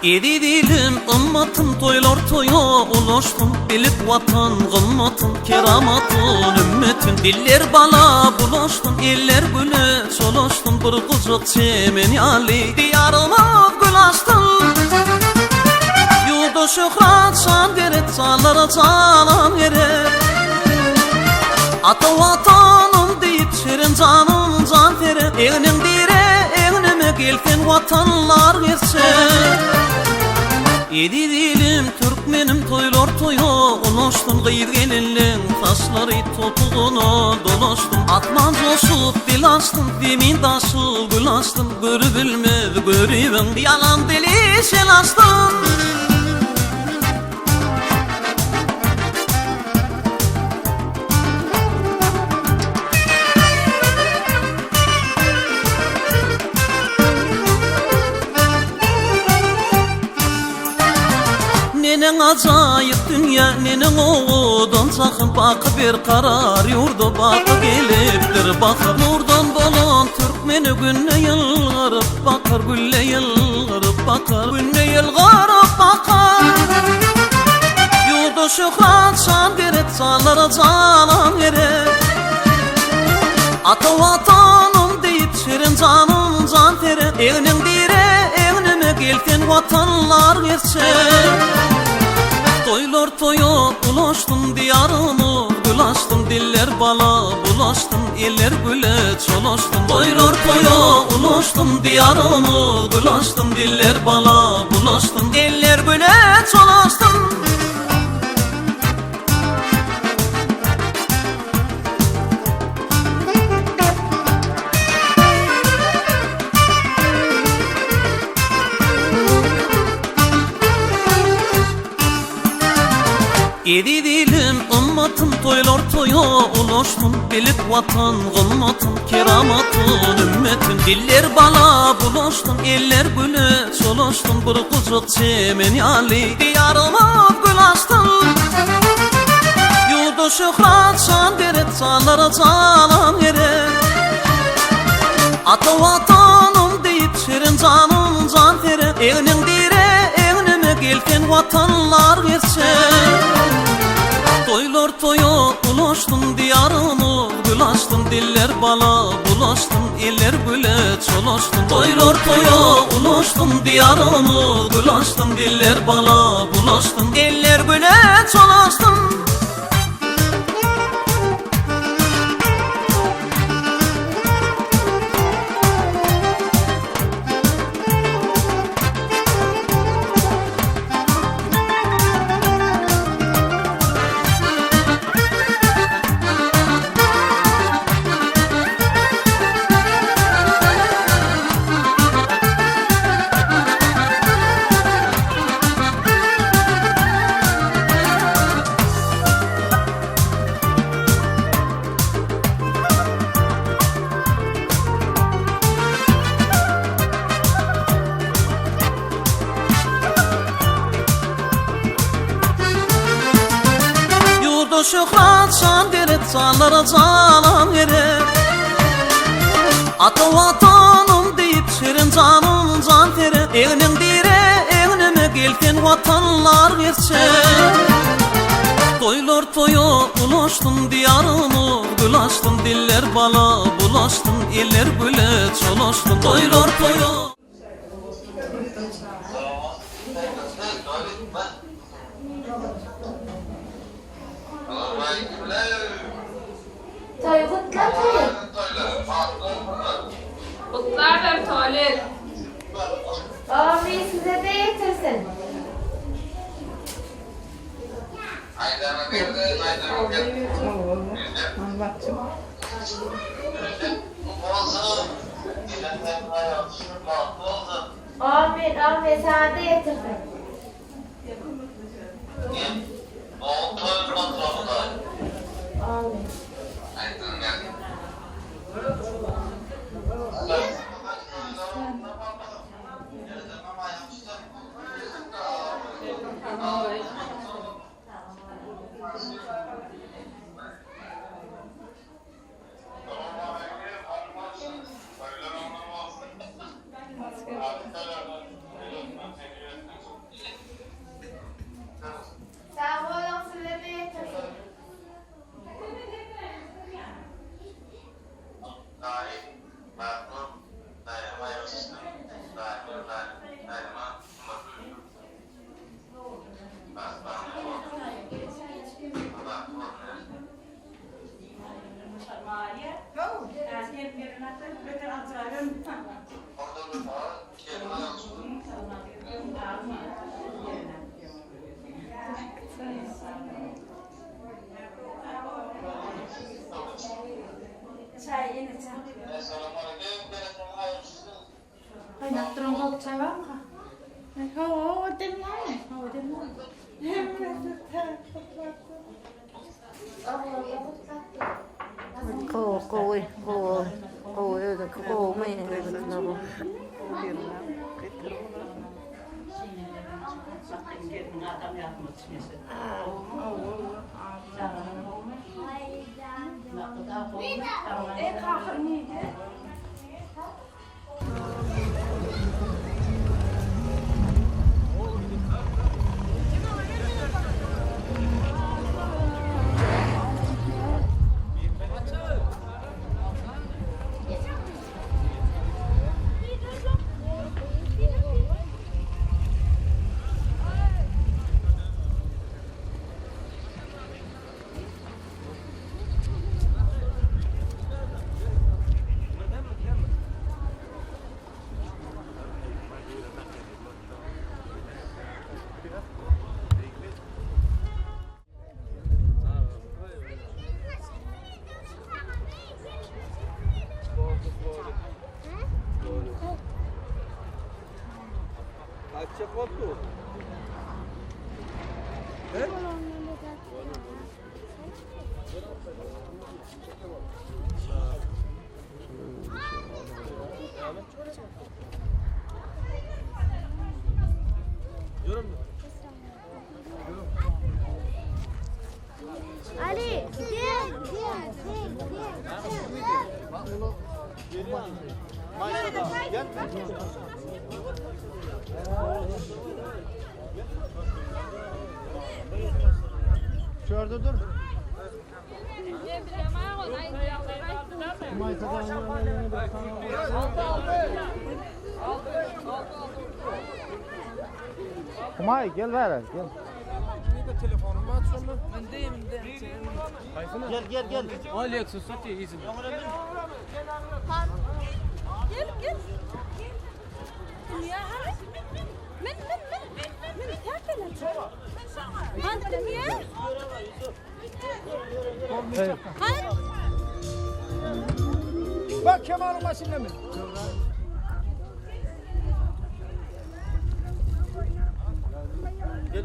Edi dilim ımmatın toylar toya ulaştım. Bilip vatan gımmatın keramatın ümmetin. Diller bala bulaştım, eller güle solaştım. Bir kızık çemen ali diyarıma gül açtım. Yurda şöhret şan deret sallara çalan yere. Ata vatanım deyip şirin canım can tere. Evnin dire evnime gelken vatanlar verse. Edi dilim Türkmenim toylar toya ulaştım. Gıyır gelinlerin taşları topuğuna dolaştım. Atman coşup dil açtım, demin taşı gül açtım. Görü bilmez görüven yalan dili şel açtım. Nenin acayip dünya, nenin oğudan sakın. Bakı bir karar yurdu bakı geliptir bakı. Nurdan bolan Türkmeni günne yılgarıp bakar. Gülle yılgarıp bakar, günne yılgarıp bakar. Yurdu şöhret şan deret sallara çalan yere. Ata vatanım deyip şirin canım can tere. Evnin dire evnime gelken vatanlar verse. Toylar toya ulaştım, diyarımı gül açtım. Diller bala bulaştım, eller güle çolaştım. Toylar toya ulaştım, diyarımı gül açtım. Diller bala bulaştım, eller güle çolaştım. Edi dilim ımmatın toylar toya ulaştım. Bilip vatan gılmatın keramatın ümmetin. Diller bala bulaştım, eller güle çolaştım. Bir kızık çemen ali diyarıma gül açtım. Yurda şöhret şan deret sallara çalan yere. Ata vatanım deyip şirin canım can tere. Evnin dire evnime gelken vatanlar verse. Toylar toya ulaştım, diyarımı gül açtım. Diller bala bulaştım, eller güle çolaştım. Toylar toya ulaştım, diyarımı gül açtım. Diller bala bulaştım, eller güle çolaştım. Şöhret şan deret sallara çalan yere. Ata vatanım deyip şirin canım can tere. Evnin dire evnime gelken vatanlar verse. Toylar toya ulaştım, diyarımı gül açtım. Diller bala bulaştım, eller güle çolaştım. Toylar toya. Trời vứt cắt thế. Anlatacağım. Amin, amin. Sana da getirdim. Amin. Sağ olun, size de getirdim. Çay yine çay. Kaynak durum kaldı çay var mı? Hava demler. Hava demler. Cô ơi, cô mày đâu. Kaçacak oldu. He? Ali, gel, Şurada dur. Kumay gel ver gel. Telefonumu aç sonra. Öndeyim. Gel. Alex, satı izin. gel. Ya هاي من تاكل هذا المياه هاي Bak Kemal'ın başında mı? Gel.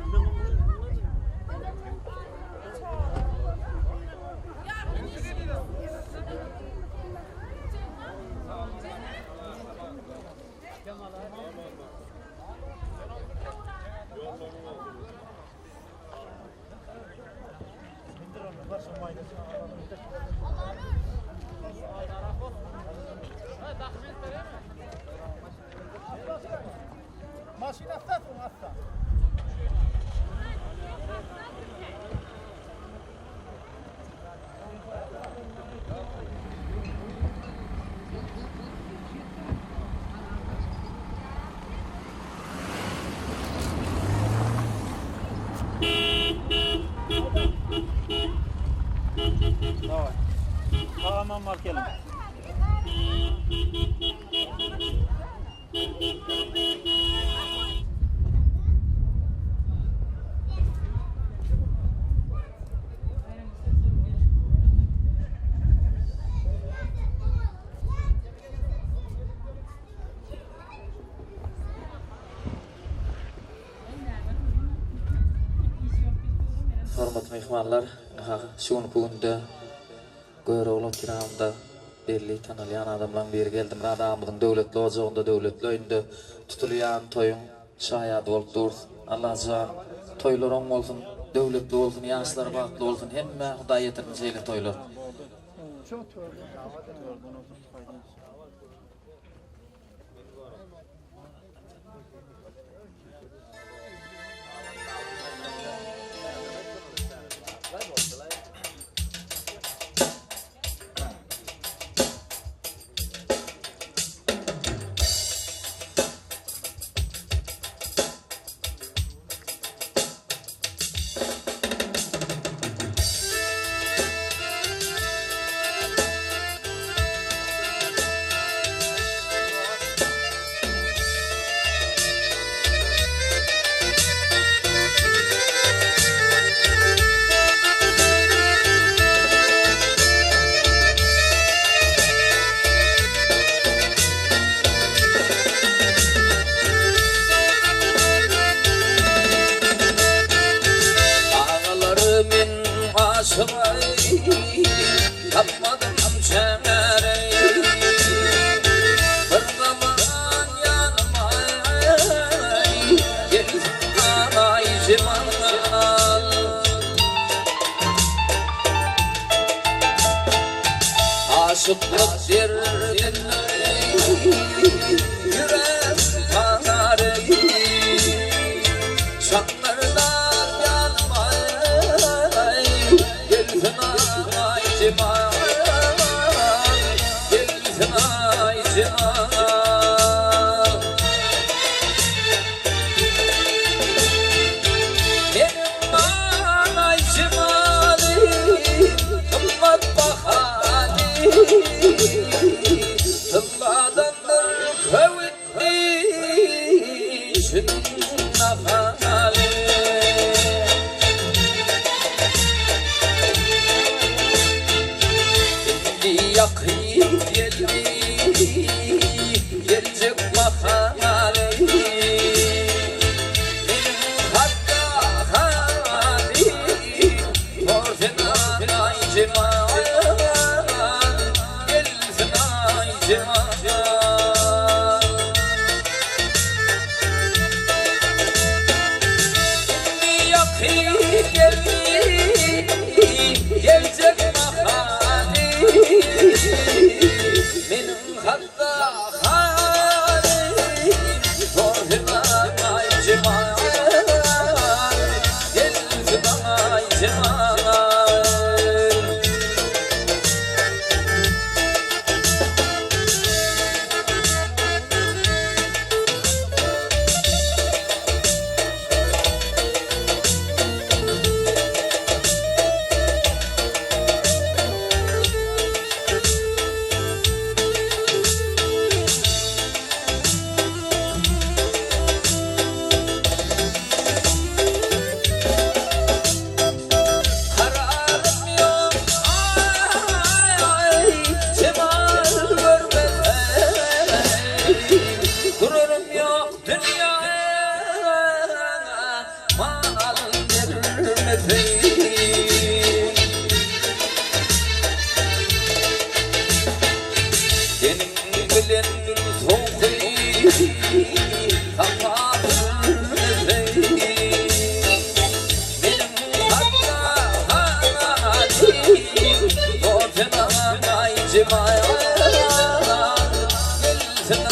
Allah'ım. hormatly mehmanlar, şunu bugünde Göreğli kiramda belli tanılayan adamlar beri geldim. Adamımızın devletli ocağında, devletli oyunda tutulayan toyun şayad bolup dursun. Allah can toylar on olsun, devletli olsun, yaşlar baklı olsun. Hemme Hudaý yetirmiş eyle toylar. Tapmadım çemeri bir zaman yanıma gel anay cimanal aşıklık derdinle yürek kanarı şanlardan yanıma gelsin anay cimanal gelsin anay cimanal benim anay cimalim kımmat bahani Tımbadandır kavitli şınnafali Şimdi yakayım geldi gelecek mahali Benim hatta halim ortadan ay cemal gelsin ay cemal Şimdi yakayım geldi gelecek mahali Benim hatta halim ortadan ay cemal gelsin ay cemal Kararım yok ay cemal görmezeyim Gururum yok dünyaya mal vermezeyim Senin bilen soğuk kapatırmezeyim Benim hatta halim ortadan ay cemal gelsin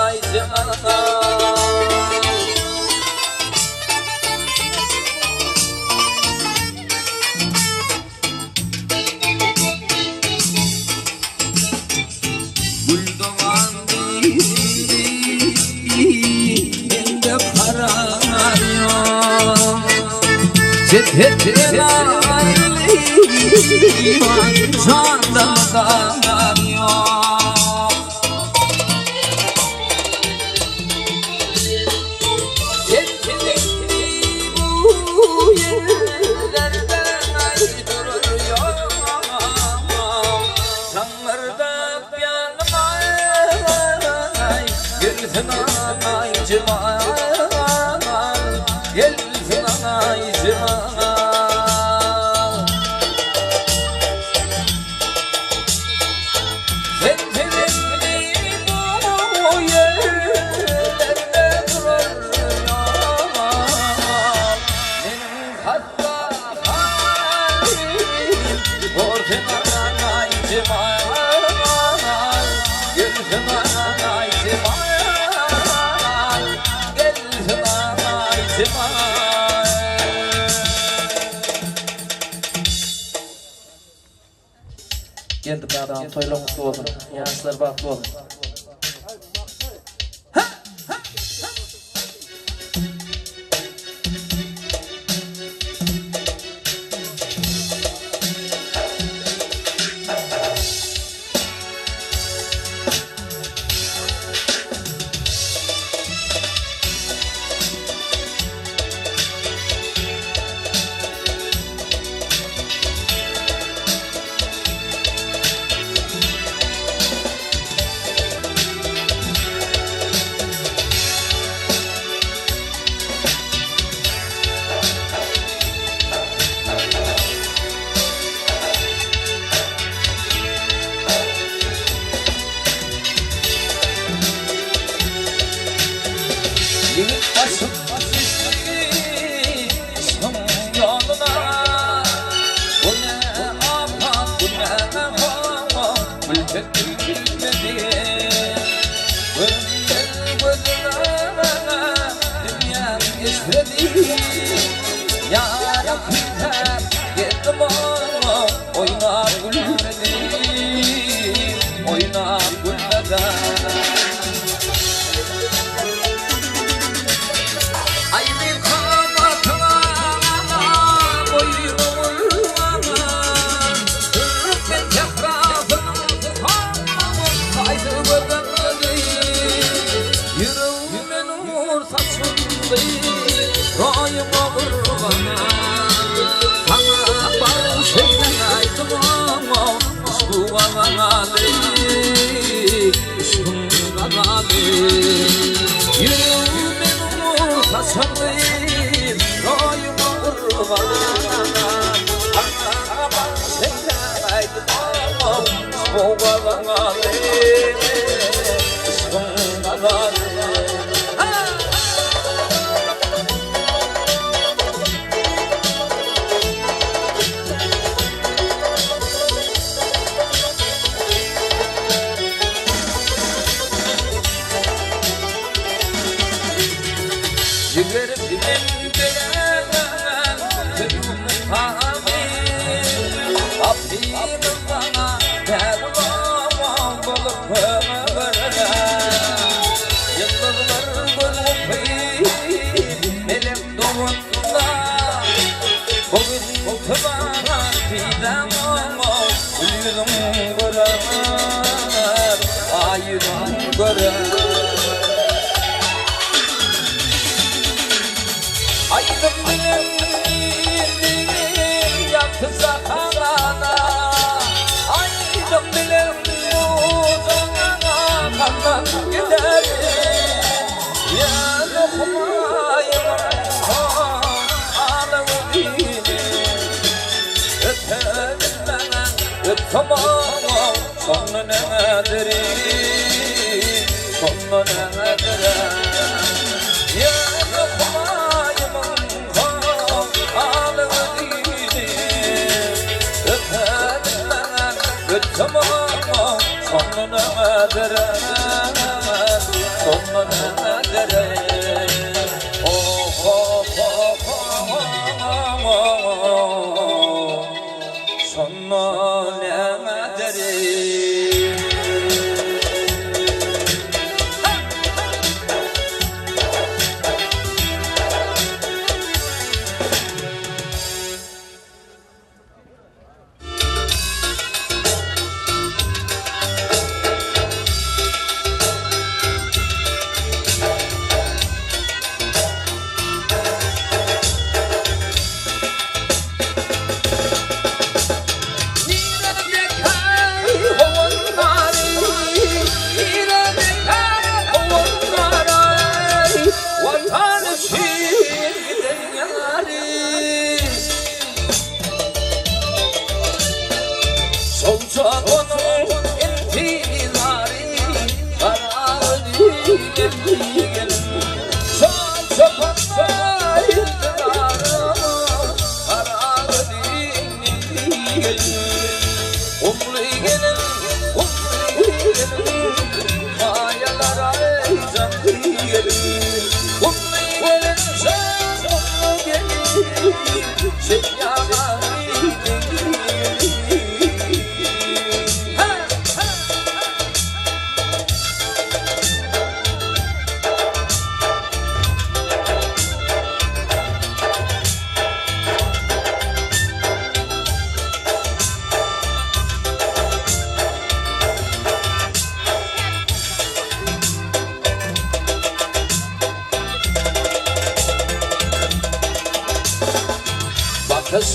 ay cemal Güldoğan bende kararıyor Cephetten ayrılan candan kararıyor Kendini bu yerlerden aydırıyor Sanlarda yanıma gelsin anay cemal gelsin anay cemal toylar mutlu olsun. Yaşlar baklı olsun.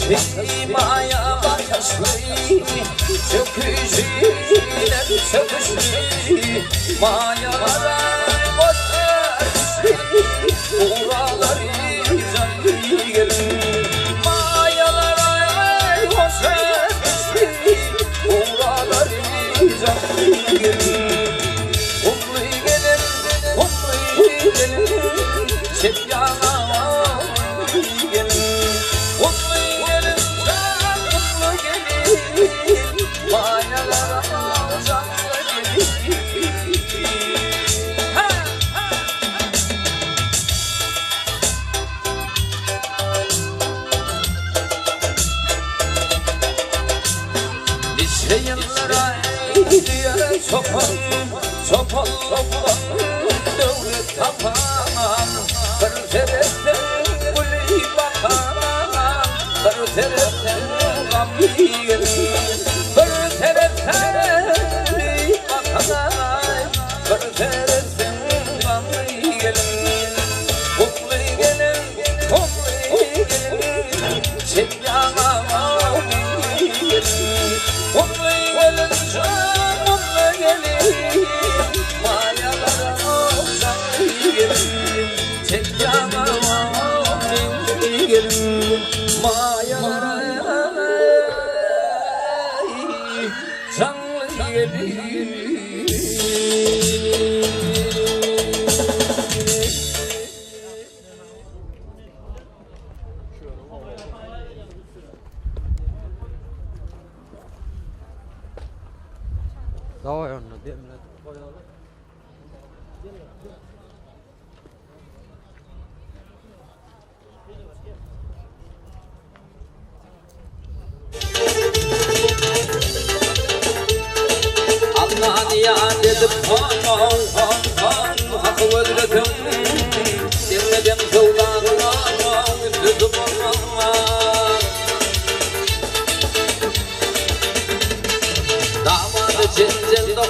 Simaya bakışlı Çökücüler çöküşlü Mayalara bakışlı Uğraları canlı gelin Mayalara bakışlı Uğraları canlı gelin Umlu gelin Çek yana gelin Umlu gelin Mayalara canlı gelin Yıllara eğdiye çopan devlet tapan bir taraftan gülü bakan bir taraftan gamlı gelin bir taraftan gülü bakan bir taraftan gamlı gelin mutlu gelin çek yana gelin mutlu gelin mutlu gelin mayalara canlı gelin çek yana gelin mayalara canlı gelin Давай onu demle koyalım. Allah'ın ya dedim hakkı öldürdüm demedim sevdağına üzüldüm damadı cenzende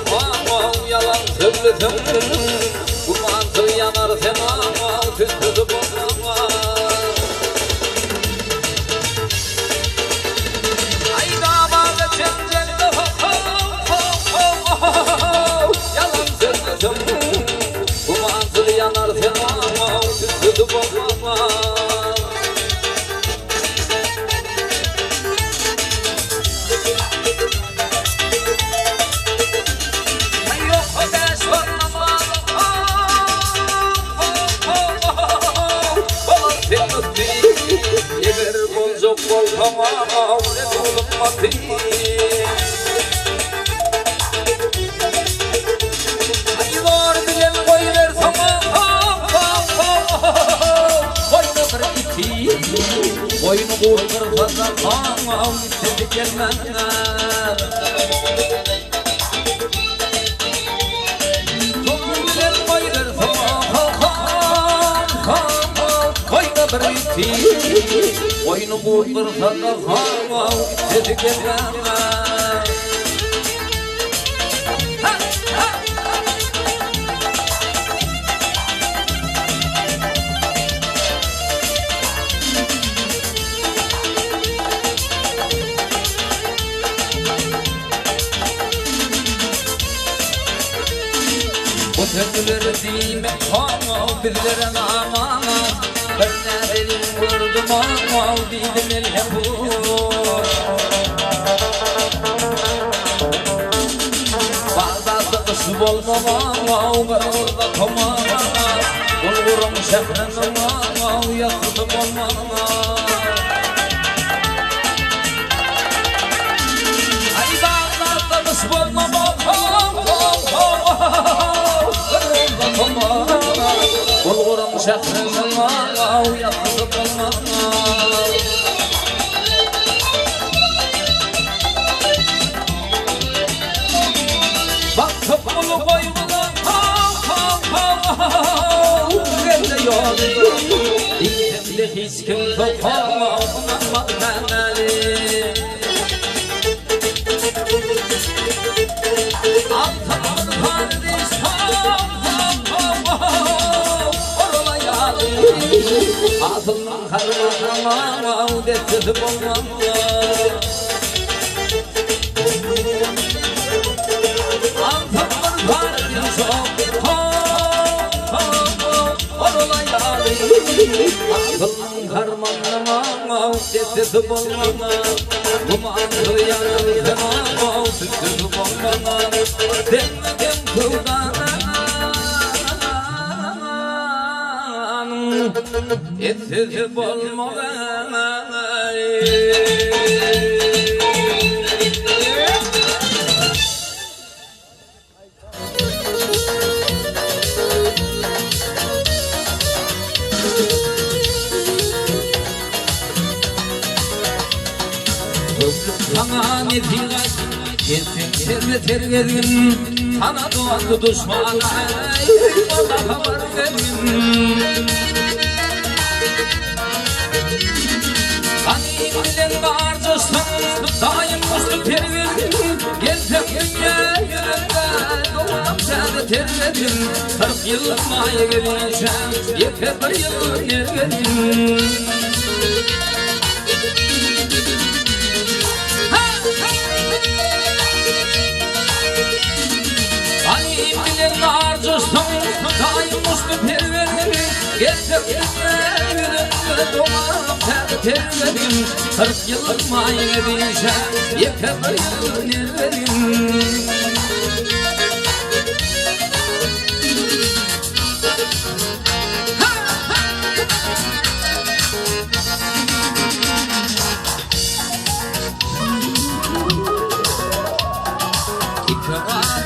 yalan söyledim bu mantı yanar fena tüzdüm ay damadı cenzende yalan söyledim bu mantı yanar fena tüzdüm Oyunu kurtarsa tamam dedi gelmenler Toplular koylar tamam koyda bir iti Oyunu kurtarsa tamam dedi gelmenler Bu tepkileri dime kama bizlere aman ben ne dedim vurdum ama dedim elhe bu Bağdat'ta kısım olmama ben orada tamam Bulgurum şehrin ama yakıtım olmama Ay Bağdat'ta kısım olmama Bulgurum şehrin ama yakıtım olmama Bak topulu boynuna Gende yolu İçimde hiç kim topamaz Beni Altanın kardeş Orala yâlı Atılın karmağına Detsiz olmamla Altımın varın çok Orulayalı Atılın karmağına Detsiz olmamla Dumanlı yanımda Sütsüz olmamla Demledim kurdana Etsiz olmadan Sana ne diyecek Kesin terle terledim Sana doğandı düşman Bana haber verin Kanimden bağırcısın Daim mustu terledim Gelsem dünya yönünde Doğam seni terledim 40 yıl maya geleceğim Yeter bir yıl nergedim Kanimden bağırcısın Daim mustu terledim Gelsem dünya yönünde Doğam seni terledim 40 yıl maya geleceğim Yeter bir yıl nergedim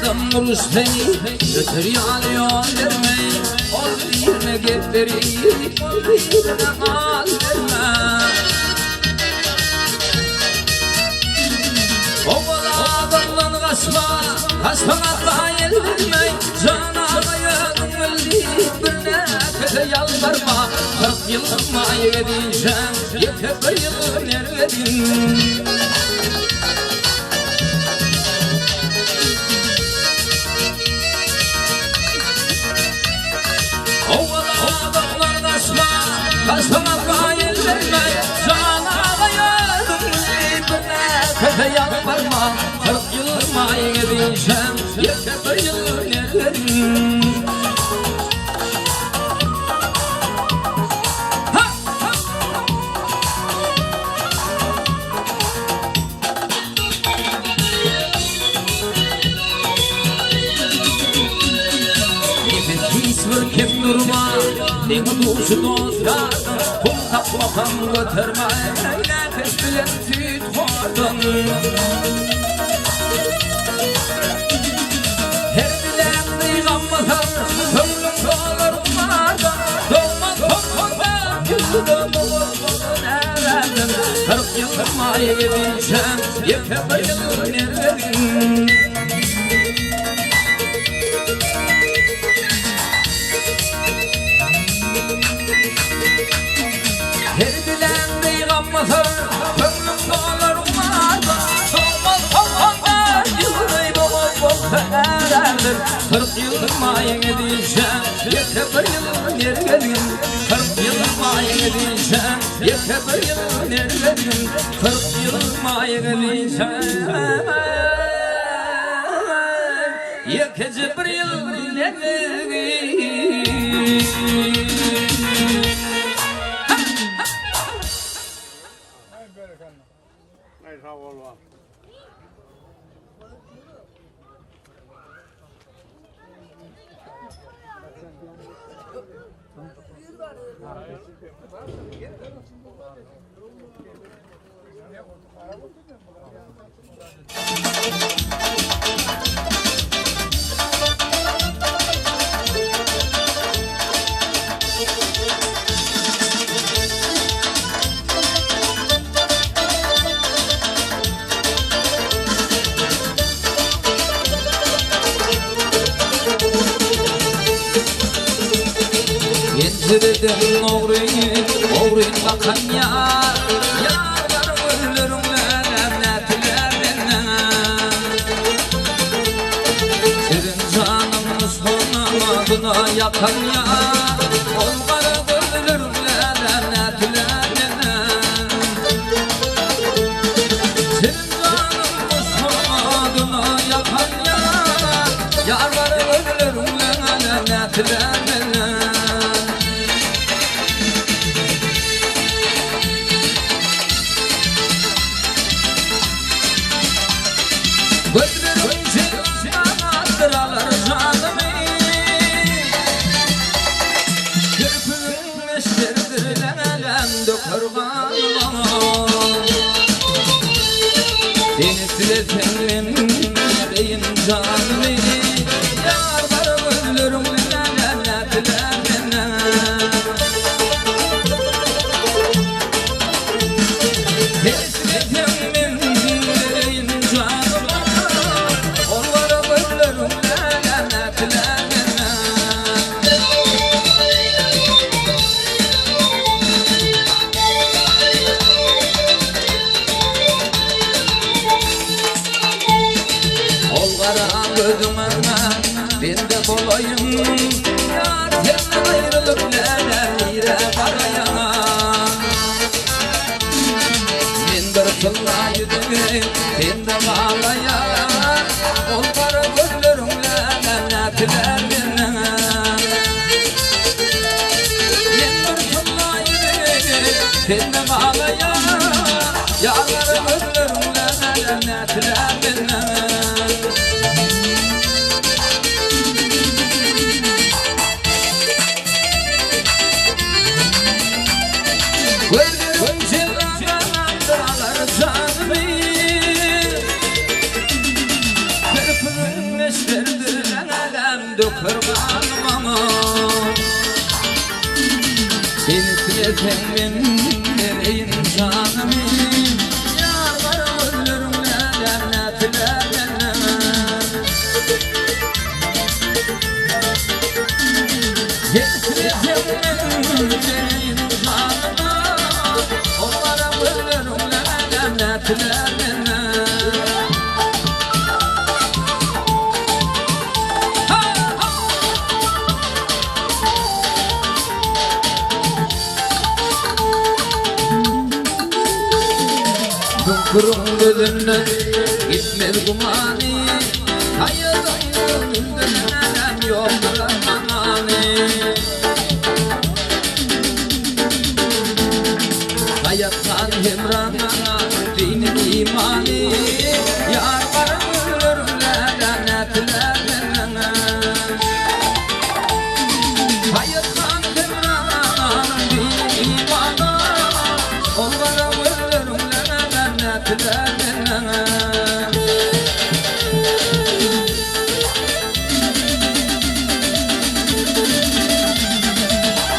Adam Rüstemi Götür alıyor vermeyi Ol yerine getiri Ol yerine al verme Oğul adamdan kaçma Kaçma atla el vermeyi Cana yanım öldü Bir nefese yalvarma 40 yılıma yedeceğim Yeter bir yıl nervedim Kaçma gayet verme Cana yardım Bir nefese yalvarma 40 yılıma yedeceğim Yeter bir yıl nervedim Kim durma, ne duşu dostlar Kul tapmam götürme, nefes bilen süt vardın Her bilen duygammadan, ömrüm dolar umardan Doğma topmadan, yüzüm olmadan erendim 40 yılıma yedeceğim, yeter bir yıl nervedim Her bilen duygammasın Ömrüm dolar umarda Doğmaz olmanda Yıldayım olmazsa erendim 40 yılıma yedeceğim Yeter bir yıl nervedim 40 yılıma yedeceğim Yeter bir yıl nervedim 40 yılıma yedeceğim Yeter bir yıl nervedim Yedirdim oğrin bakan yar Yarlar ölürümler emnetilerine Senin canımın sonuna adına yakan yar Olgarı ölürümler Yar ölürümle netlerine Gözlerim çıkanattıralar canımı Kırpığın eşlerdir lenelem dökürganıma Seni siletenim deyin canımı Yar ölürüm lenetlerine Seni siletenim deyin canımı Onlara ölürüm lenetlerine Olgara gözüme ben de bolayım Yar senden ayrılıp nereye varayam Ben bir kıllaydım ben de bağlayam Olgara gözlerimle netlerine Ben bir kıllaydım ben de bağlayam Yarları gözlerimle netlerine Gözlerim çılgınlandıralar canımı Kırpığın eşlerdir lenelem dökürganıma Seni silesen benim nereyim canımı Yar ölürüm netlerine Seni silesen benim nereyim canımı Onlara ölürüm netlerine Kurum gözümden gitmez kumani Hayırın gözümden yoktur anani Hayattan hemrana dinin imani Yar var ölürümle netlerine Hayattan hemrana dinin imani Onlara ölürümle netlerine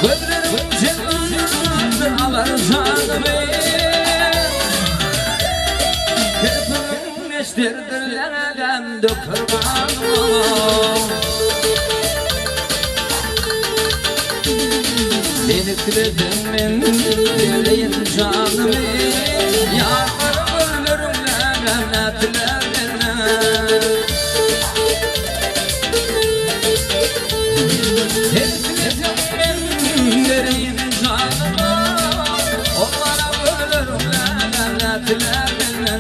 Gözlerim çılgınlandıralar canımı Kırpığın eşlerdir lenelem dökürganıma Seni siledim ben dileyin canımı Yar ölürüm netlerine Seni siledim ben dileyin canımı Onlara ölürüm netlerine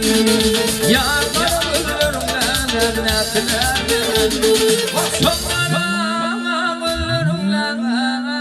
Yar ölürüm netlerine Onlara ölürüm netlerine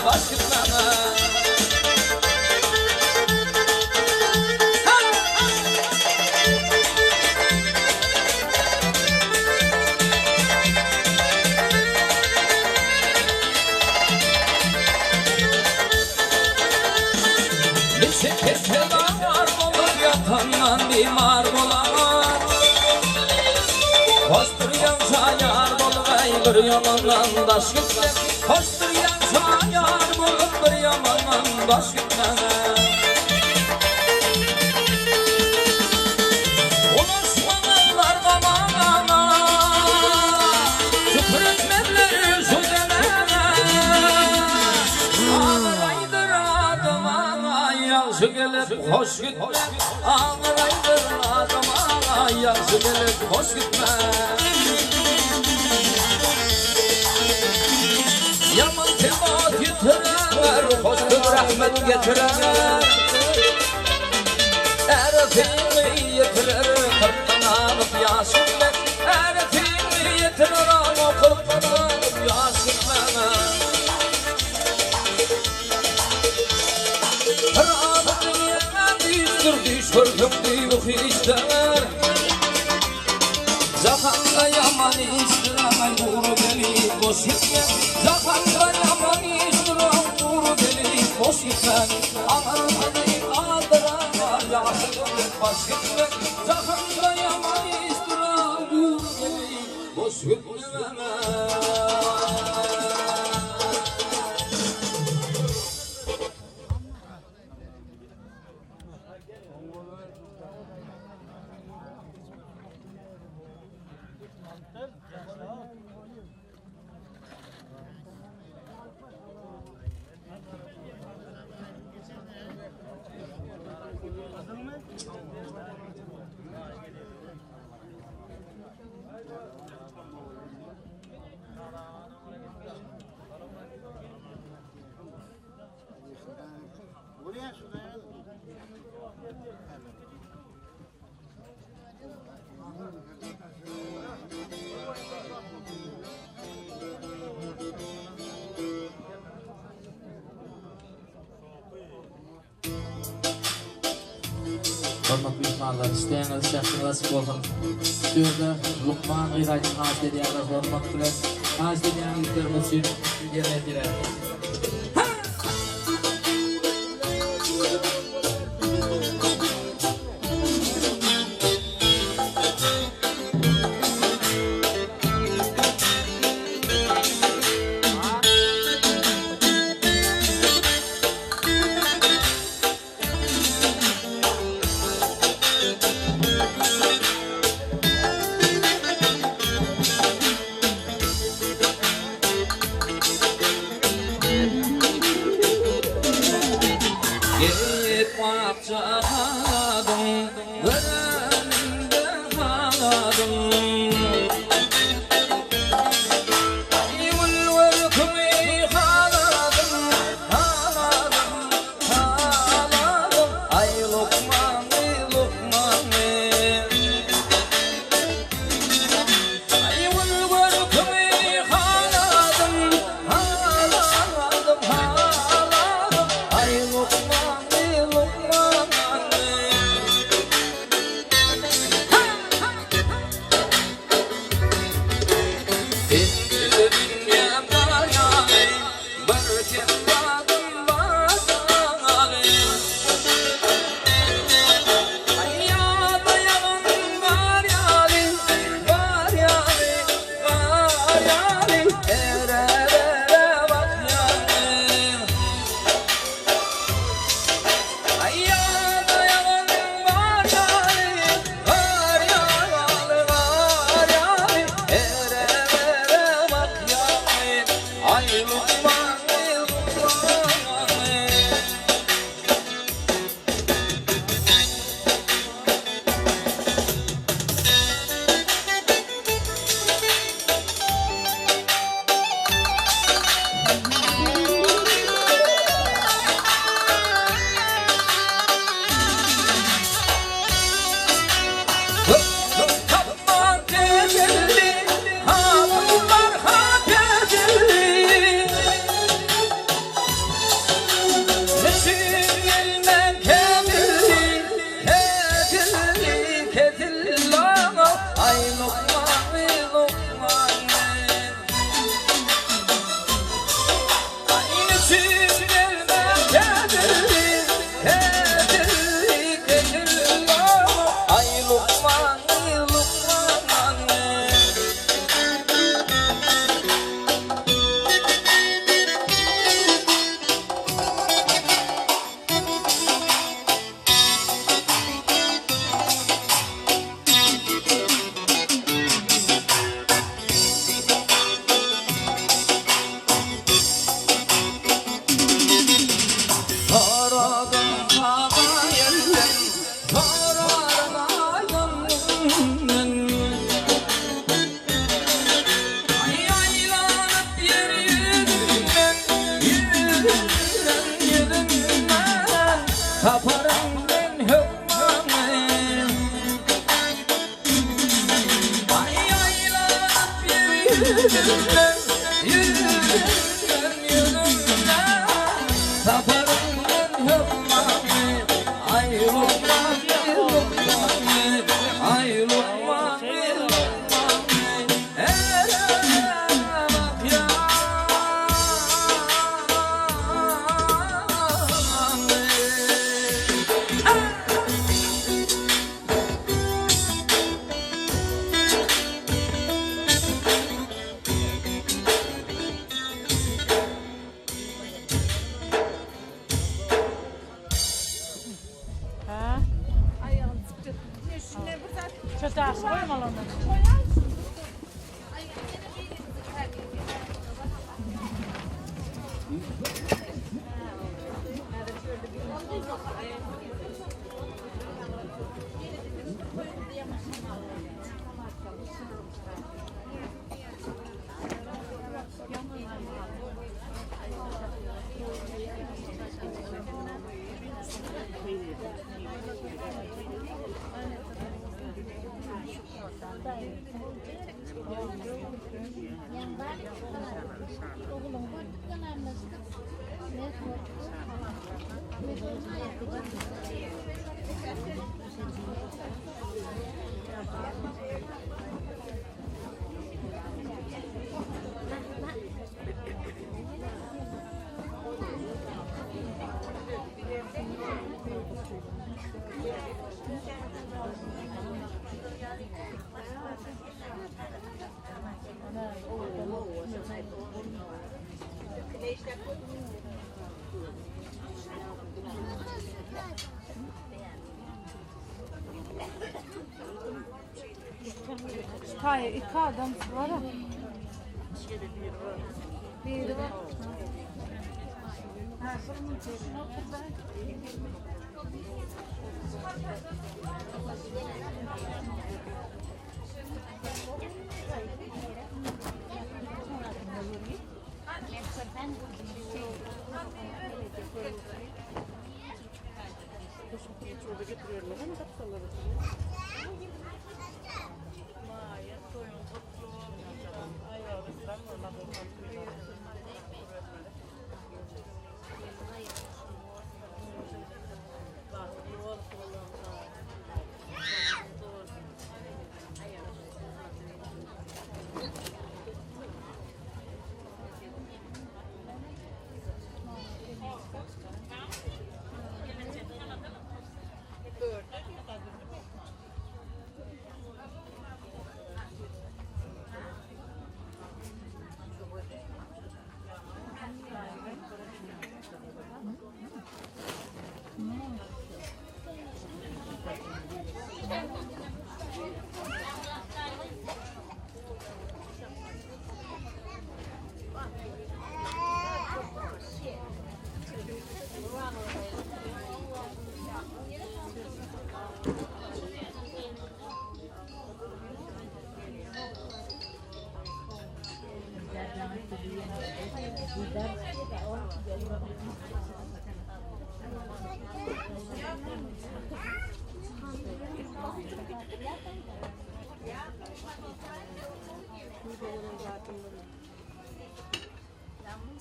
Başkısına beymar bolar Koşturyan şayar bolgay bir yamandan daş gitme Koşturyan şayar bolup bir yamandan daş gitme Ulaşmanlar gamana Süpürütmenler şu denene Ağıraydır adıma Yaxşı gelip hoş gitme Ağıraydır adıma Yaxşı gelip hoş gitme Yaman temat yitirer Hoştur rahmet getirer Erfini yitirer Kırktan alıp yaşınlar Erfini yitirer Ama kırktan alıp yaşınlar Rabbim yerine düştürdüm büyük işler Zafanda yaman istiremem Uğru gelip boş gitme Zafanda yaman istiremem Uğru gelip boş gitme Ağırmanayım ağdıra Yaxşı gelip boş gitme Zafanda yaman istiremem Uğru gelip boş gitme Hormatly mehmanlar, isteýäňiz şäxsi nasip bolsun. Sözde Lukman Gıyray'ın haz edýäňiz hormat bilen haz edýäňizlerimiz üçin ýerine ýetirer. Çötarsın koyma lan. Hayır, iki adam var ya. Biri var. Ha, sonun içerisine otur.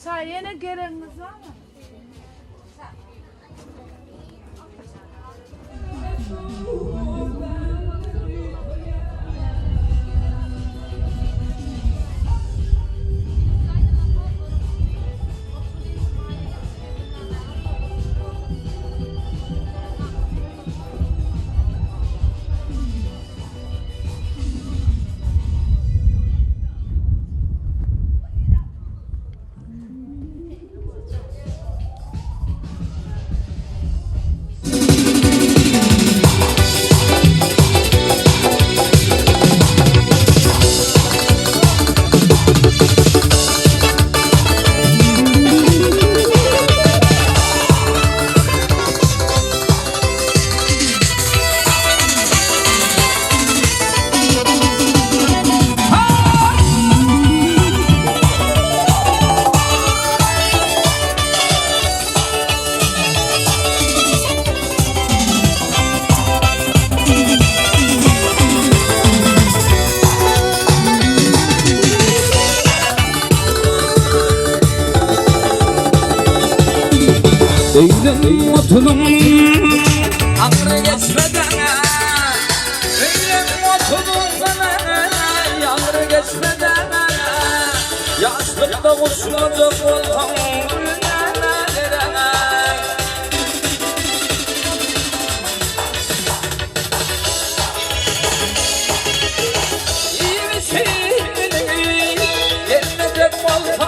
Çay yine geleniniz var mı? Eylem otulum Ağrı geçmeden Eylem otulum Ağrı geçmeden Yastıkta uçmadık oltam İyi misin? Gelmeyecek oltam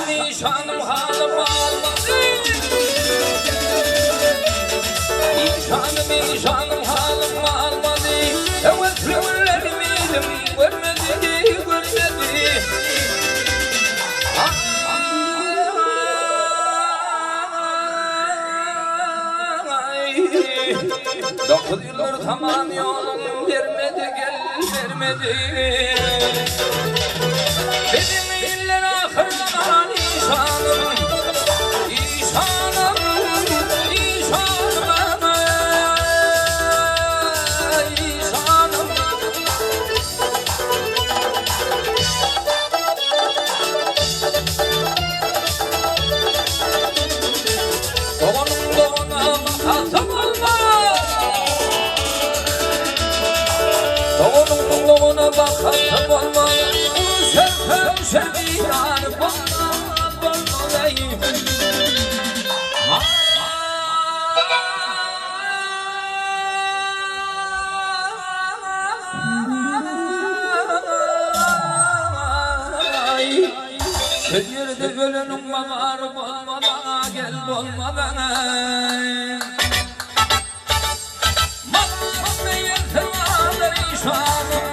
Nişanım halim almadı. Nişanım halim almadı. Evet ömürlerimi görmedi. Dokuz yıldır tamam yolum vermedi, vermedi. Benim iller ahırdan İşanım, İşanım, İşanım, İşanım. Doğuna bakarsan olmaz. Doğuna bakarsan olmaz. Sevdiğin bana olayım. Her yerde gölünün var olmadan gel olmadan. Bana yersen alır İşanım.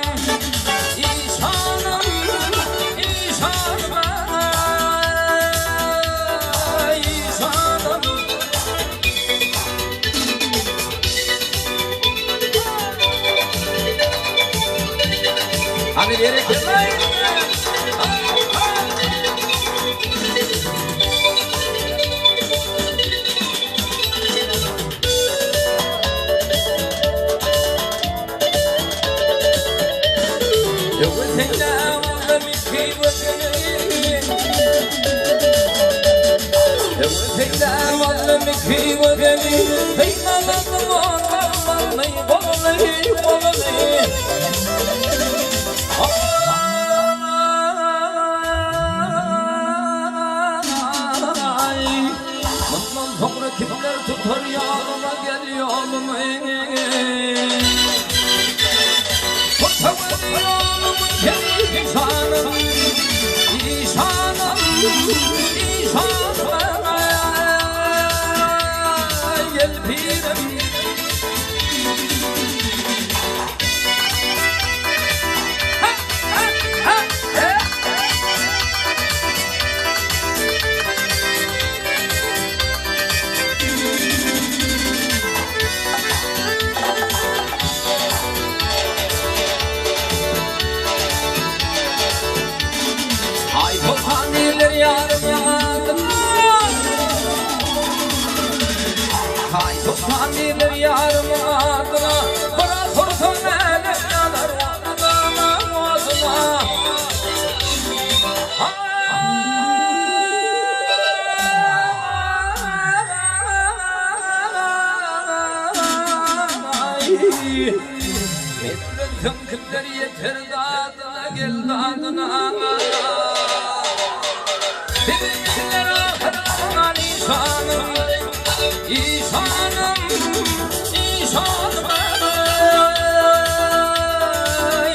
Hadi yere gelmeyin. Bundan sonra kimler tutar yanıma gel yoluma. Tutamam yolumu gel İşanım, İşanım, İşanım. Gel pirim. Ay kopaneler yarım yamadım. Ay kopaneler yarım adına. Bırakırsan elim yanar adına. Etmedim kimler yeter dadına gel dadına. Benimkiler ahırdan İşanım, İşanım, İşanım,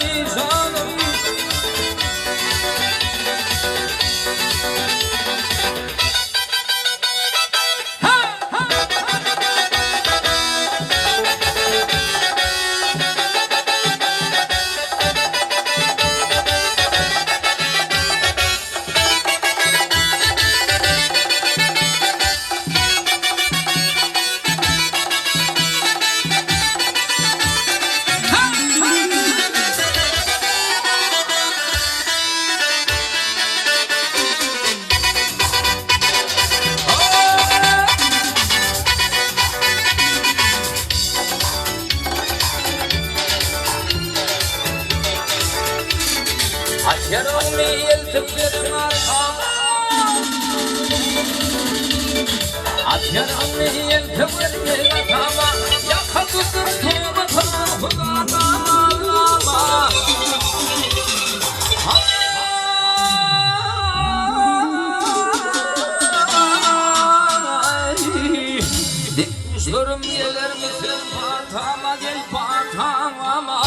İşanım. Dikmişlerim yeler misin patama gel patama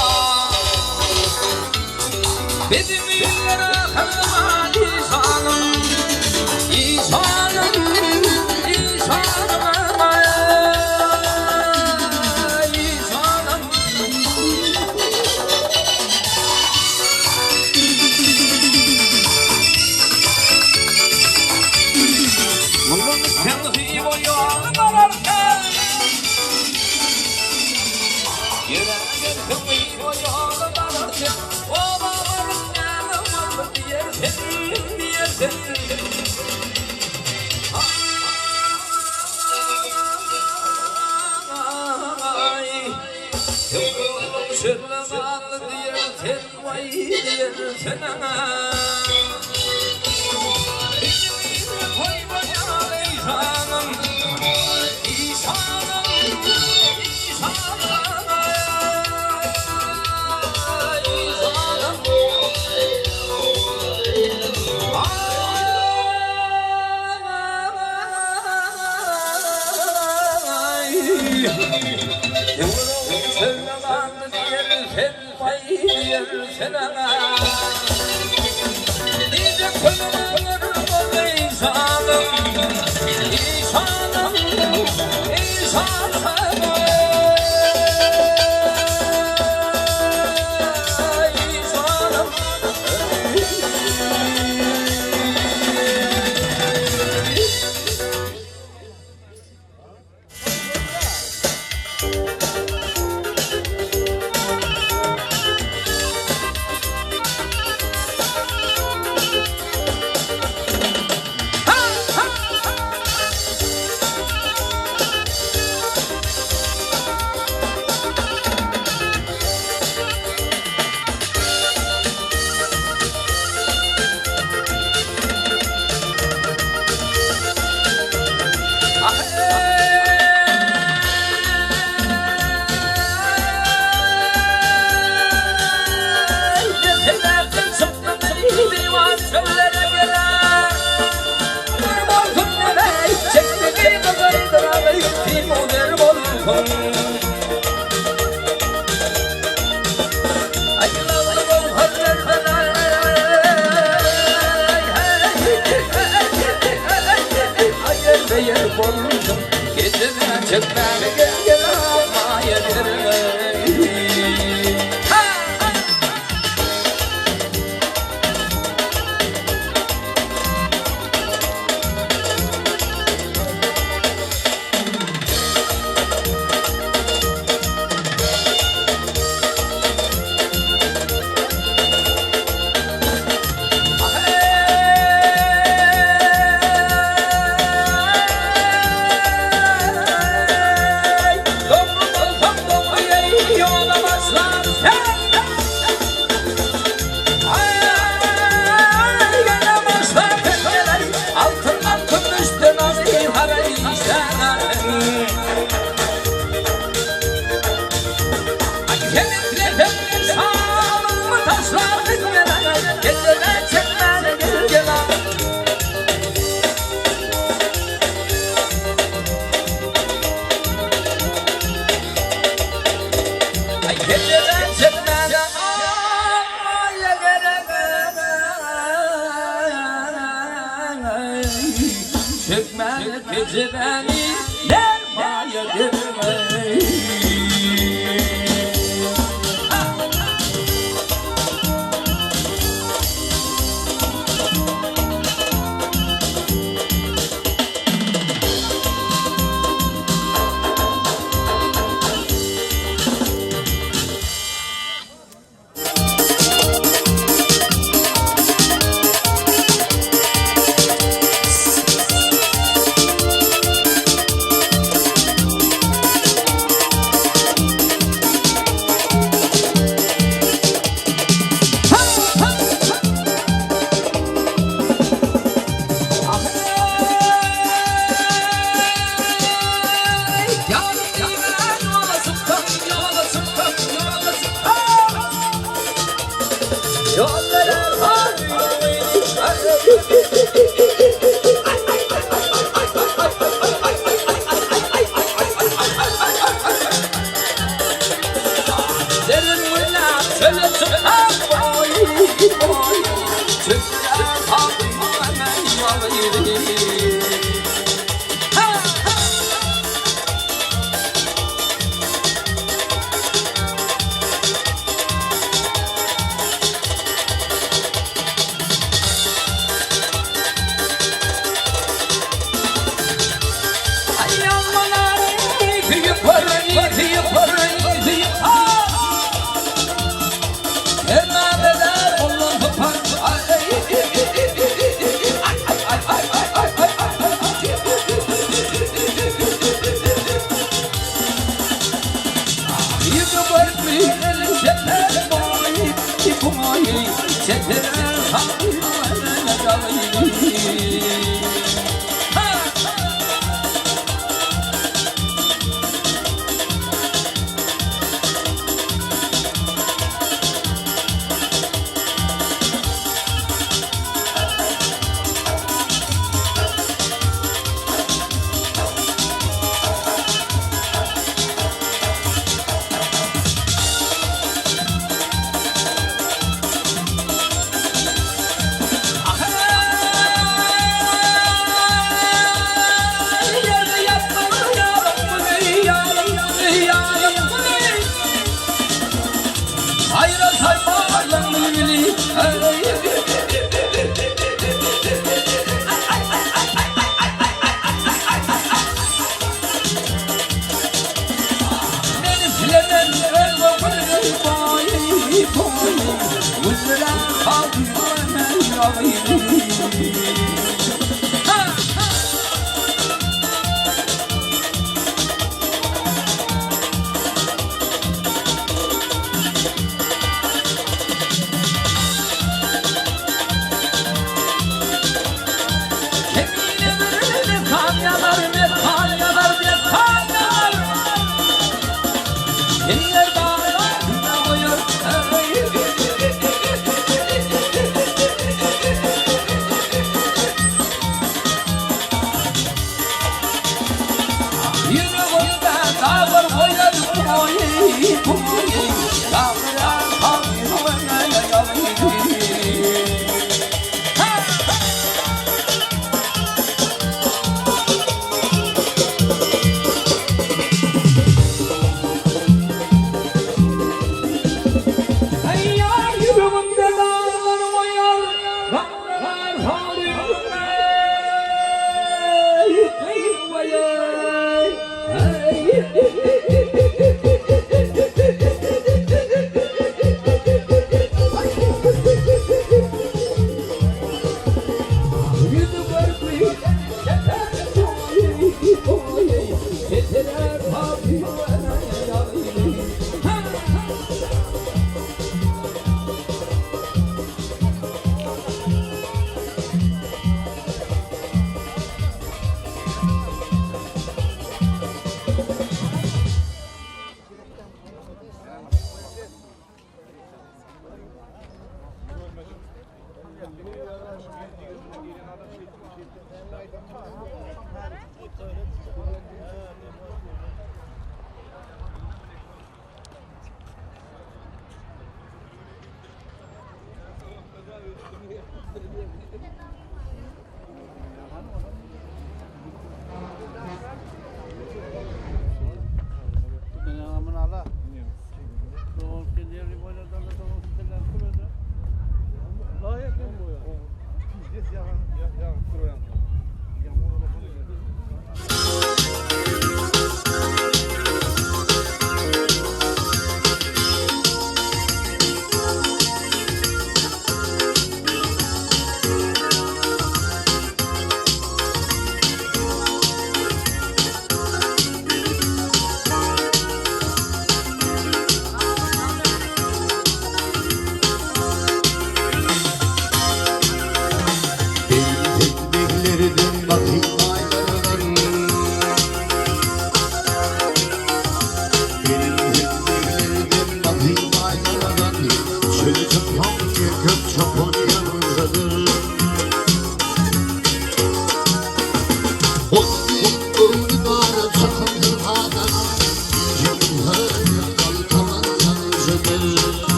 benim yere kırma lisanım lisanım lisanım lisanım bunun kendisi bu yolun ararken yüreğim kımıyı bu yolun ararken o bağırın yanım alır diyersin Yolum sırrımanı diyersin vay diyersin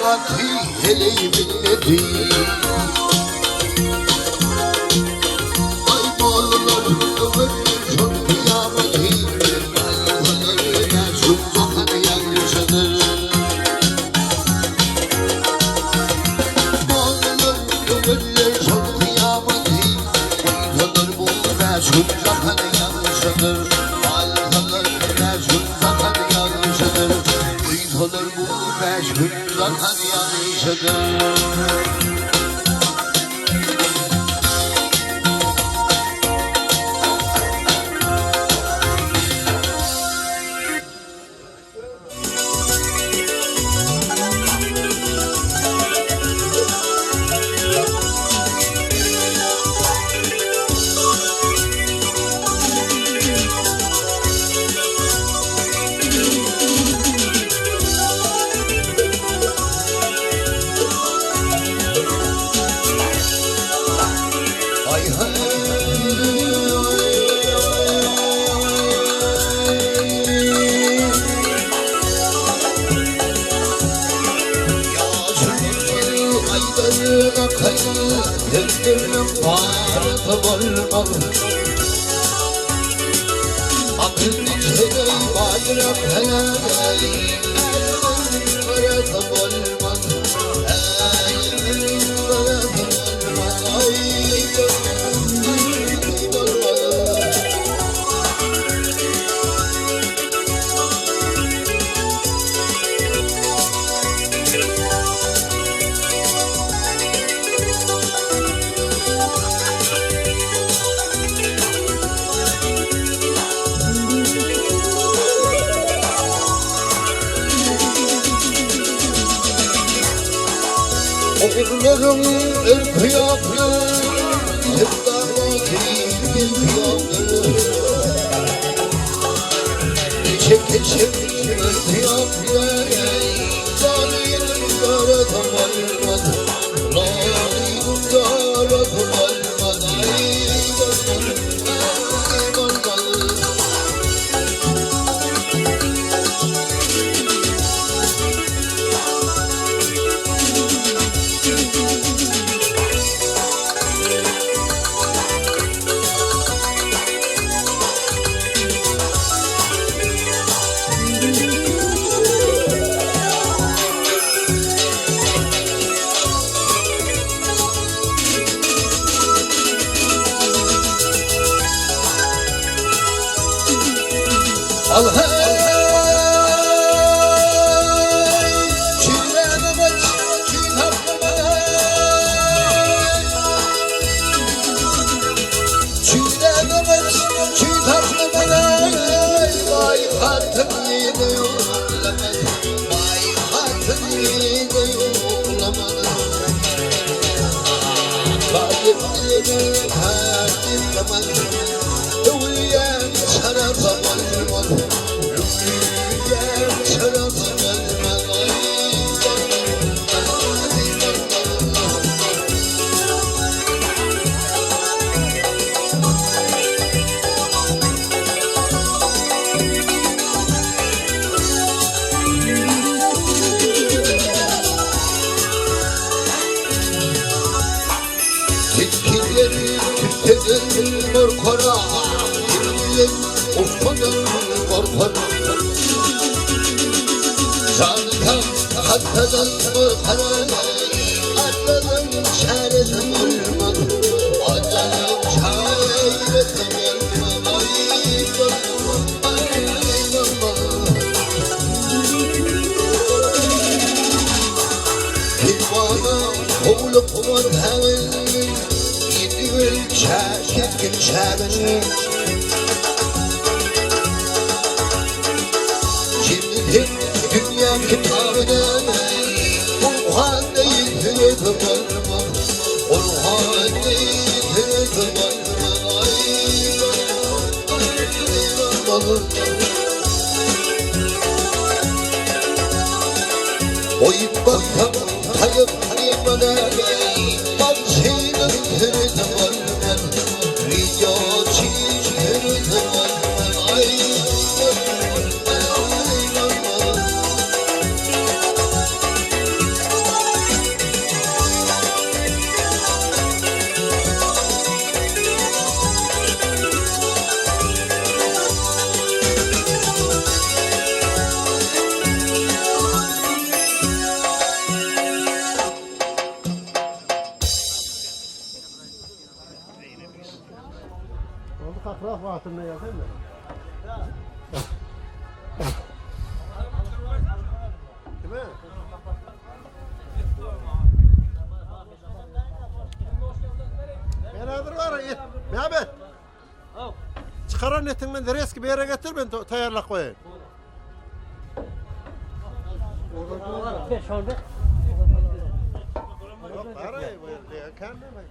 kıyamati hele minneti. Ay mallar ömür çok kıyamati, mallarına çok zaten yanlışıdır. Mallar ömürler çok kıyamati, mallar bu ve çok zaten yanlışıdır. Mallarına çok zaten yanlışıdır. Olur bu meşgul zaten yanlışıdır. Oğullarım ırkıyaklı, sevdalıdır ırkıyaklı. Çekişim ırkıyaklı, zalim yaradım olmadı. Zalim yaradım olmadı. Al hey, çiğneme baş, çiğneme baş. Çiğneme baş, çiğneme baş. Vay hatun yine yoklamadı, vay hatun yine yoklamadı. Kayıp yine kayıplamadı, uyuyan şarafa olmadı. Tilkileri tüttedir korkora, tilkiler ufkadır korkora. Canıdan hattadan korkara, atladım çaresim olmadı. Atladım çaresim olmadı. Hikmana kovulup var hevenin, gidiyor çeşitkin şebenin. Şimdi dünya kitabına Orhan değil hürmetim olma, Orhan değil hürmetim olma. Oyun baksam tayıp limana, Balçı'nın hürmetim olma, Riya çiğ hürmetim olma. atraf vatırına yazayım mı? Değil mi? Beraber var ya. Mehmet. Çıkaran etinden de reski bir yere getir ben tayarla koyayım. Yok arayı bu ya kendine.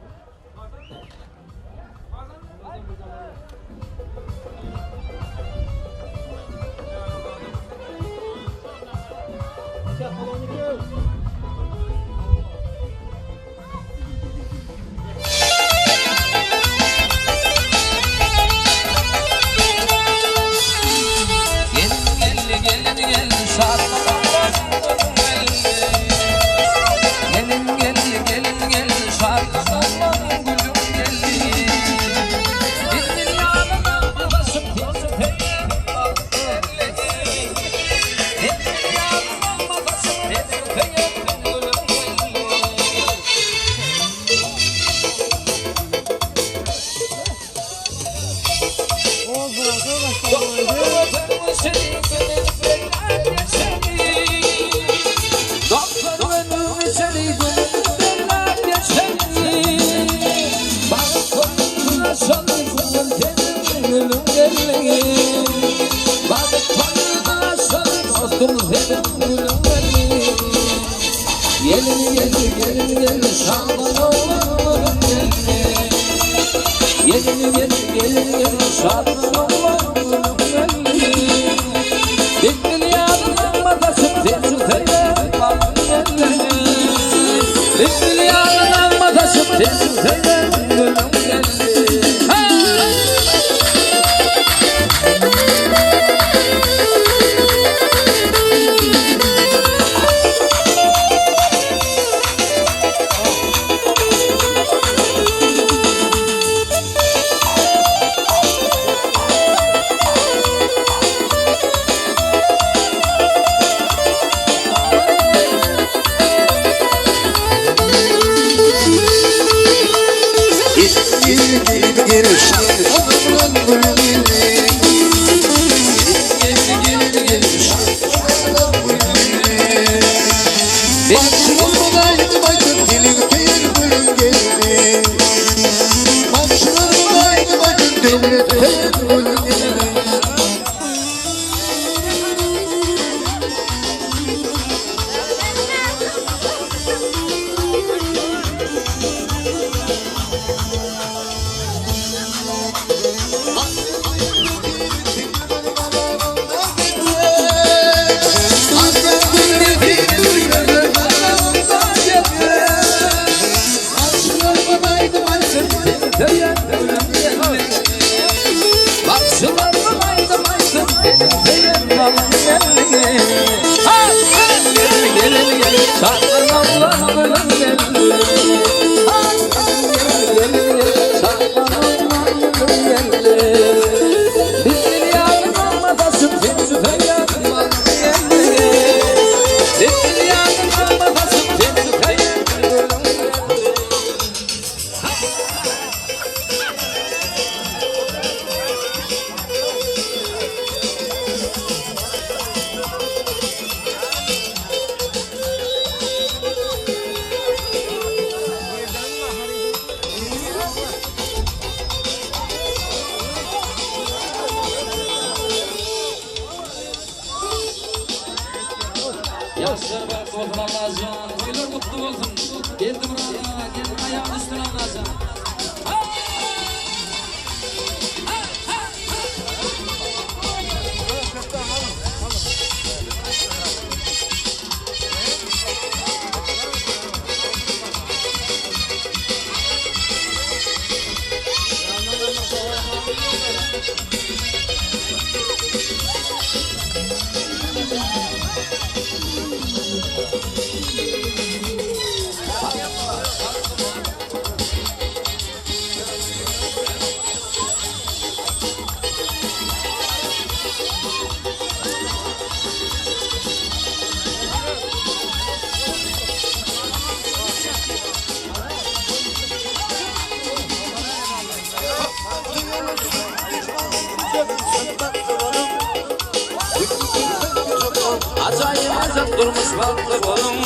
Acayip durmuş baklı bolum.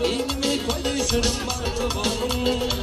İlmi koyuşurum baklı bolum.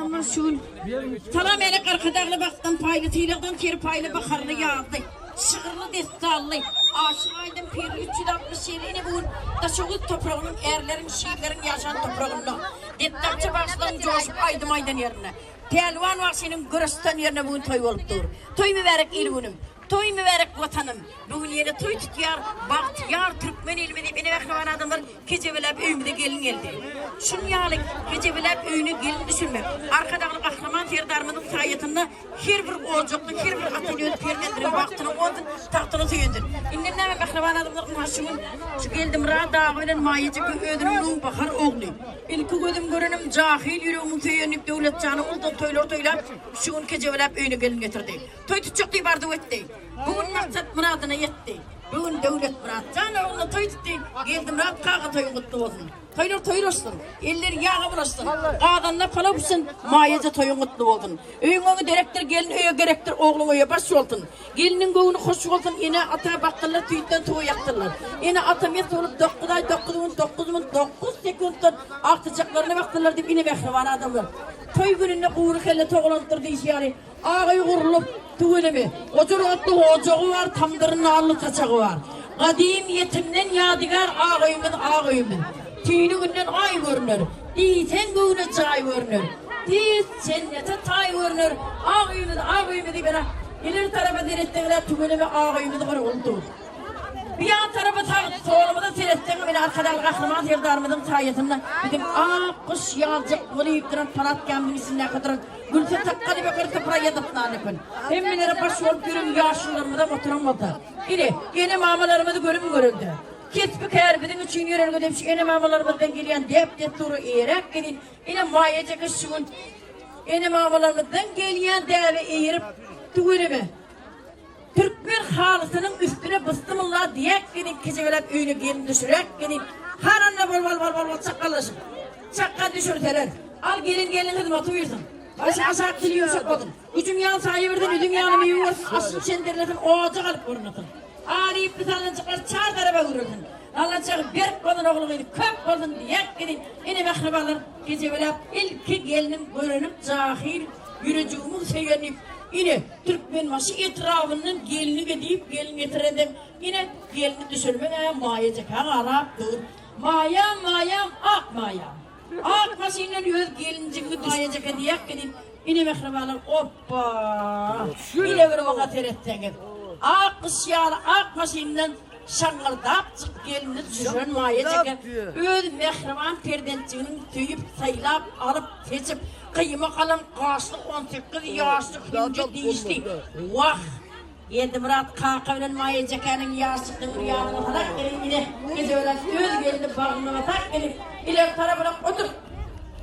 Adamlar şun. Salam ele qarqadaqlı baxdan paylı tiyliqdan keri paylı baxarlı yağdı. Şığırlı destallı. Aşık aydım pirli 360 yerini bugün taşığı toprağının erlerin şiirlerin yaşan toprağında. Dettakçı başlarım coşup aydım aydan yerine. Pelvan var senin görüsten yerine bugün toy olup dur. Toy mübarek il günüm. Toy mübarek vatanım. Bugün yine toy tutyar, bahtiyar Türkmen ilmi deyip ine bakılan adamlar gecevelep öyümde gelin geldi. Şun yağlık gecevelep öyünü gelin düşünmek. Arkadağlı kahraman terdarmının sayetinde her bir olacaklı, her bir atın ödü permendirin vaktini odun, tahtını tüyündür. İnden hemen kahraman adamların haşımın şu geldim rahat dağıyla mayıcı ödünün bakar oğlu. İlki gözüm görünüm cahil yüreğimin tüyünüp devlet canı oldu toylar şun gecevelep öyünü gelin getirdi. Toy tutacak diye bardı etti. Bugün maksat muradına yetti. Bugün devlet murad. Canı onunla toy tuttu. Geldim rahat kağı toyun kutlu olsun. Toylar olsun. Eller yağı bulaşsın. Ağdanla pala bulsun. Mayıca toyun kutlu olsun. Öyün onu direktir gelin öye gerektir. Oğlun öye baş olsun. Gelinin göğünü hoş olsun. Yine ata baktılar tüyütten tuğu yaktırlar. Yine atamiyet olup 9 sekunddan artacaklarına baktılar deyip yine bekliyor adamlar. Toy gününde kuyruk elle toğlantırdı iş yani. Ağayı kurulup tüğünemi. Ocur otlu ocağı var. Tamdırın ağırlı kaçağı var. Kadim yetimden yadigar ağayımın. Tüyünü günden ay görünür. Diyten göğüne çay görünür. Diyet cennete tay görünür. Ağayımın diye bana. İleri tarafa direttiğine tüğünemi ağayımın var oldu. Bir yan tarafa soğulmadan seyrettiğim beni arkadan kahraman yerdarmıdım sayesinde dedim kuş yağcık bunu yıktıran parat kendimizin kadar gülse takkalı bakır tıpra yadıplarını yapın. Hem benlere baş olup görüm yaşlılarımı da oturamadı. Yine mamalarımı da görüldü. Kesip kârbidin üçün yürürgü demiş, ene mamalarımızdan geliyen dep duru eğerek gidin. Ene mayacak ışığın, ene mamalarımızdan geliyen devi eğerip tuğulimi. Türkmen halısının üstüne bıstımınla diyek gidin, keçevelep öyle gelin düşürek gidin. Haranla bol çakkalaşın. Çakka düşürteler. Al gelin hizmet uyursun. Başı aşağı kili yumuşak olun. Gücüm yan sayıverdin, dünyanın meyvesi asıl çenderletin oğaca kalıp görünürdün. Ağrıyıp bir tane çıkar, çağır tarafa vururdun. Allah çağır, berk olun oğlum, köp olun diyek gidin. Yine mehribalar gece böyle ilki gelinim görünüp cahil yürücüğümün seyenip. Yine Türkmen başı etrafının gelini gidip gelin getirendim. Yine gelini düşürmeye mayacak Arap'tır. Mayam ak mayam. Ak masayla yüz gelincimi mayacak diyek gidin. Yine mehribalar hoppa. Yine bir vakit erettenir. Ak kısyalı ak masayından şangırdap çık gelini düşüren mayacak. Öz mehriban terdenciğinin tüyüp saylap alıp seçip kıyma kalan kaşlı 18 yaşlı hünce değişti. Vah! Yedi Murat kakavlen mayacaka'nın yaşlıklı rüyanını halak gelin yine. Gece öyle göz geldi bağımına batak gelin. İleri tarafına otur.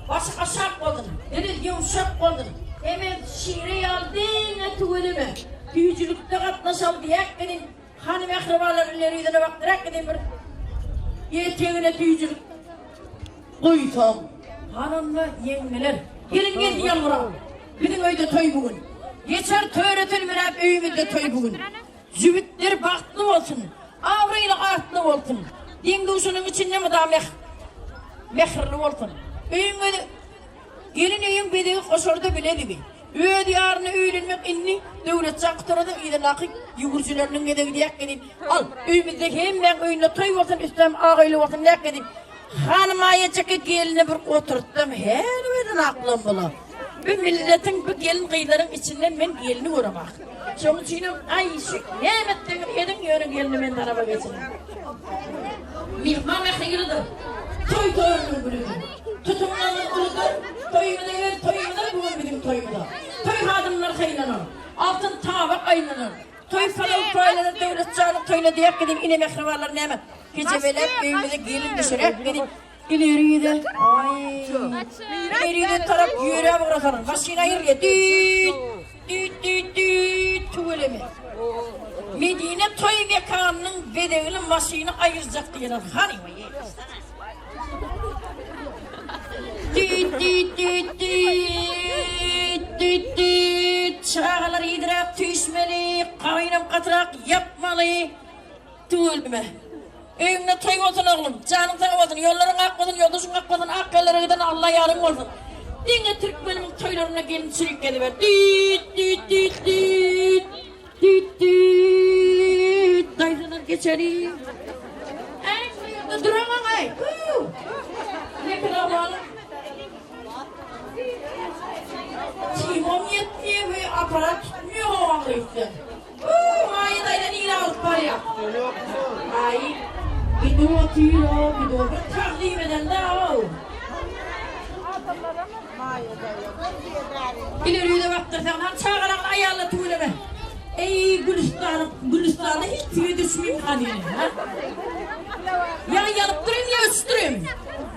Başı aşak oldun. Deniz yumuşak oldun. Hemen şiiri aldın etuvelimi. Tüyücülükte katlaşal diyek gelin. Hanım akrabalar ileri yüzüne baktırak gelin bir. Yeteğine tüyücülük. Koytam. Hanımla yengeler. Gelin geldi yanmura. Bizim öyde toy bugün. Geçer töretülmürep öyümüzde toy bugün. Zübütler baktlı olsun. Avrayla artlı olsun. Din duşunun içinde mi daha mehirli olsun. Öyümüzde gelin öyüm bedeği koşorda biledi bi. Öğü diyarını öğlenmek inni devlet çaktırdı. İden akı yugurcularının gedeği diyek edin. Al öyümüzdeki hem ben öyünle toy olsun üstem ağayla olsun diyek edin. Hanımaya çıkıp gelini bir oturttum. Her birden aklım bula. Bu milletin bu gelin kıyıların içinden ben gelini uğramak. Şunun için ay şu nimetlerin edin yönü gelini ben araba geçirim. Mihman mehrigidir. Toy toyunun bülüdür. Tutumlanın uludur. Toyumu da bugün bizim toyumda. Toy hadımlar kıylanır. Altın tabak aynanır. Toy falan toylanır. Devlet canı toyla diyek gidin. İne mehrivarlar neyme. Gece velep evimize gelin düşürek gidin. İleriye de ileriye de taraf yüreğe bırakalım. Başına ayırıyor. Düt tuğulemi. Medine toy mekanının bedeğinin başını ayıracak diyorlar. Hani mi? Düt çağlar idrak tüysmeli. Kaynam katırak yapmalı. Tuğulemi. Evine toy olsun oğlum, canın sağ olsun, yolların ak olsun, yoldaşın ak olsun, ak yerlere giden Allah yarın olsun. Dine Türkmen'in toylarına gelin çürük geliver. Düt. Dayılar geçerim. En kıyırda duramam ay. Ne kadar bağlı. Timom yetmiyor ve aparat tutmuyor havalı işte. Ay dayıdan iyi alıp var ya. Ay. Gidiyor bir takdim eden de o. İleriye de baktırsan, çağıran ayarla tuğuleme. Ey Gülistan'a hiç tüye düşmeyeyim kanine. Ya yalıp durayım ya üstüreyim.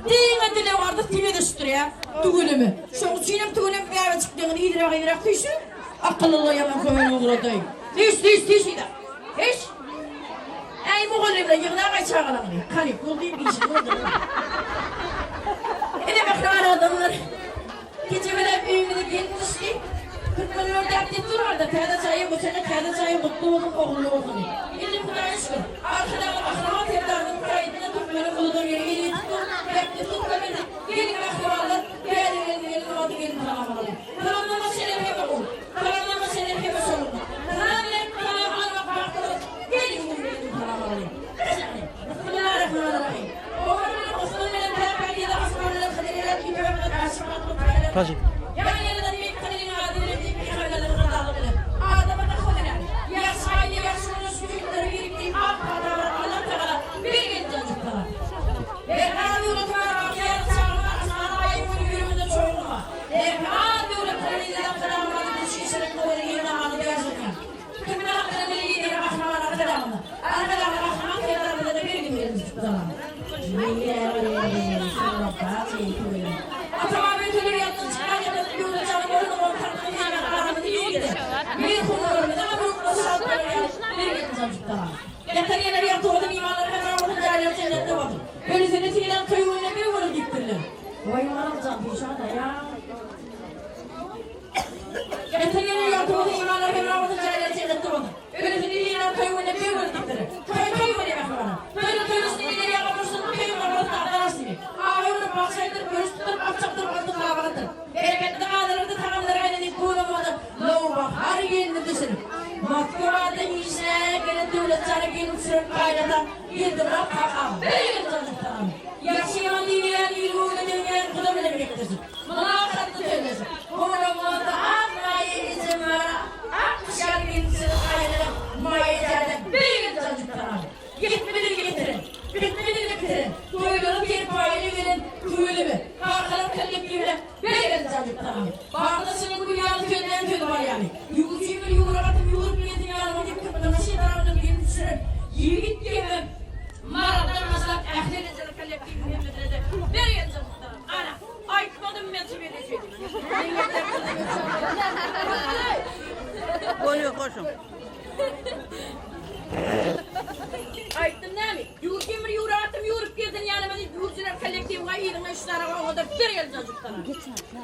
Dine dile vardı tüye düştürüyor tuğuleme. Şu çiğnem tuğuleme bir eve çıktığını idrak tüysün. Akıllıla yaman koyun olur o dayım. Düş. Hiç. Ey muğullimle yığına kay çağıran. Kalip buldayım bir işim oldu. Yine bakılan adamlar. Gece böyle evimde gelmişti. Kırkmalı ördekte durardı. Kâda çayı bu sene kâda çayı mutlu olun oğullu olsun. Elim kudaya şükür. Arkadan akrama terdardım kaydına Türkmen'in bulduğum yere geliyor tuttu. Bekle tut kabini. Gelin akramalar. Gelin oldu gelin kalamamalı. Kalamama senin hep olur. Kalamama senin hep olur. Kalamama baktırır. Gelin kalamamalı. Bismillahirrahmanirrahim. Oğlum Osmanlı'nın terakkiyle Osmanlı'nın kaderiyle gibi bir aşıklıklı kayıları. Kaçın. Yani yerden bir kaderin adilini bir hayallerini kadalıdır. Adam'a da kodene. Yaşayla yaşının sürükleri biriktiği ak kadar Allah Teala bir gün çocuklara. Derhal yolutmaya bakıyan çağına asmana ayıpın yürümünde çoğunluğa. Derhal yolutmaya liderden kadalımadı düşüşerek doları yerine ağlıda yaşatıyor. Tümün hakkında bir lider ahraman arkadamında. Arkadamında ahraman kıyılarında da bir gün verilmiştir. baktırı. Köy böyle bakmalı. Böyle üstüne yapmışsın. Köy bakalım arkadaşlar. Ağırını baksaydır, görüştür, bakçaktır, bakçaktır, bakçaktır. Bereketli ağlarında tamamları aynı kurulamadı. Lova her yerinde dışarı. Matkavada işe gelen devletçara gelip sürüp kaynatan yıldırıp kakam. Böyle çocuklarım. Yaşayan dünyaya yürüğüne dünyaya kudamına biriktirsin. Mağaratlı söylesin. Kurulamadı akmayı izin var. Akışar gitsin kaynatan mayıcada. Böyle çocuklarım. Gitmedi getirin. Bitmedi getirin. Toyları bir payını verin. Tüylü mü? Kalkalım kalip gibi. Böyle çocuklarım. Bağdasının bu yanı köyden köy var yani. Yumuşuyu bir yumurlatım yumurup yedim yanıma gidip kıpırdan şey tarafından gelip düşürün. Yiğit gibi. Mağaradan maslak ehlirinizle kalip gibi müdürede. Böyle çocuklarım. Ana. Ayıkmadım ben verecektim. Koşun koşun. Ayıttım ne mi? Yurtgemir yuratım yurup girdin yanıma yurtcular kolektif gayırın işlere o kadar bir yıl çocuklara.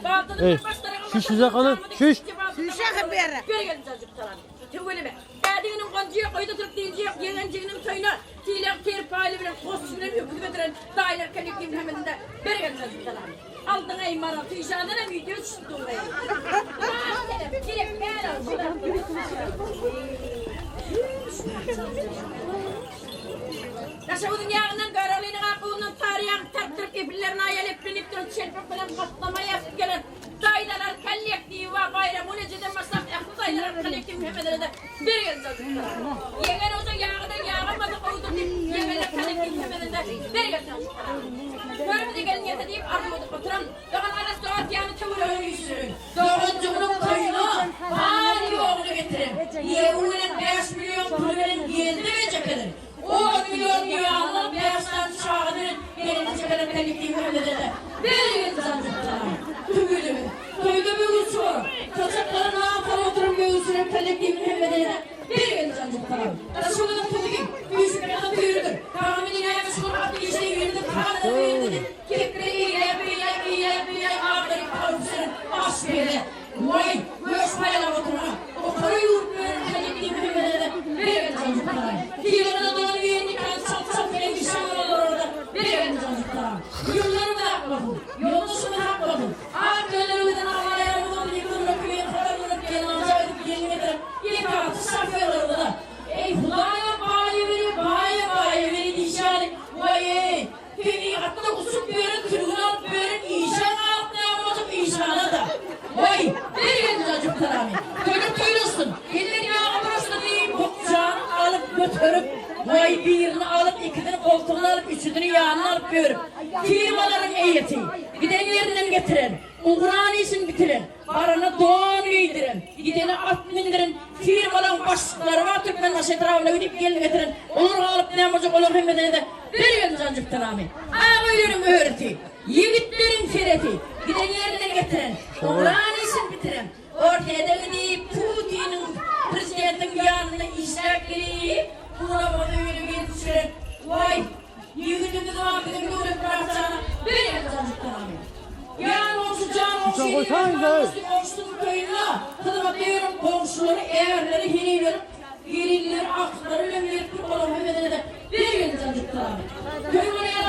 Batının başları Şişe kalın. Şiş. Şişe beri. Bir yıl çocuklara. Tüvülüme. Kadının konciya koydu Türk dinciye yeğencinin toyuna tilak terpali bilen kostümle hükümetiren dailer kolektif hemedinde bir yıl çocuklara. Aldın ay maratı işadına video çıktı oraya. Gelip gel olsun. Yaşavudun yağından görevlinin akılının tarihi terk epilerini ayılıp binip durun çelpip bilen patlama yapıp gelen dayılar kollektivi ve bayram uneceden maslak ekli dayılar kollektivi hemedere bir yıl çocuklar. Yeğen olsa yağından yağamadı koydu deyip yeğenler kollektivi hemedere bir yıl çocuklar. Görmedi gelin yete deyip armuduk oturan doğan arası doğat yanı tavır önü yüzürün. Doğuncuğunun koyunu hali oğlu getirin. Yeğunin 5 milyon pulu verin geldi ve çekilir. 10 milyon yuvarlanıp yaştan çağırır, gelince kadar kaliptiği hemedede. Bir yıl çocuklar. Tügülü mü? Toyda bir uçur. Kaçakların ağapan oturup göğüsüne kaliptiği hemedede. Bir yıl çocuklar. Taşımının tügülü. Büyüsü kadar büyürdür. Kavmin inaymış kurmak işte yürüdür. Kavmin büyürdür. Kekre iyiye ağları kavuşurun. Aş bile. Vay, göğüs payla oturma. O karı yurt böyle kaliptiği hemedede. Bir yıl çocuklar. Diğerine doğru yeniken çok bile bir şey olur orada. Bir yıl çocuklar. Yollarımı da yapmadım. Yoldaşımı da yapmadım. Arkalarımdan havalarımı da yıkılırım. Köyün kadarlarım yanınca edip gelin ederim. İlk altı safyalar orada. Ey Hudaya bayi veri dişari. Vay Köyün hatta usup verin, tırgınar verin. İşan altına yapmadım işana da. Vay bir yıl çocuklar abi. Köyün duyursun. Elleri yağmurasını değil. Bokçağını alıp götürüp. Vay birini alıp ikisini koltuğunu alıp üçünü yağını alıp görüp firmaların eğiti bir de yerinden getirin uğranisini bitirin barını doğan giydirin gideni at bindirin firmaların başlıkları var Türkmenbaşı etrafına gidip gelin getirin olur alıp ne yapacak olur hemmedene de bir yıl cancıktan amin ağabeylerin öğreti yiğitlerin fireti giden yerinden getirin uğranisini bitirin ortaya da gidip Putin'in prezidentin yanına işler gelip buna bana öyle bir düşürün. Vay! Yıkıcımda da var, bir de öyle bırakacağına. Bir yapacağım amin. Yan olsun, can olsun. Komşunun köyüne. Kılıma diyorum komşuları, eğerleri, hilileri, akları, ömürleri, kurbaları, hemedene de. Bir yapacağım amin.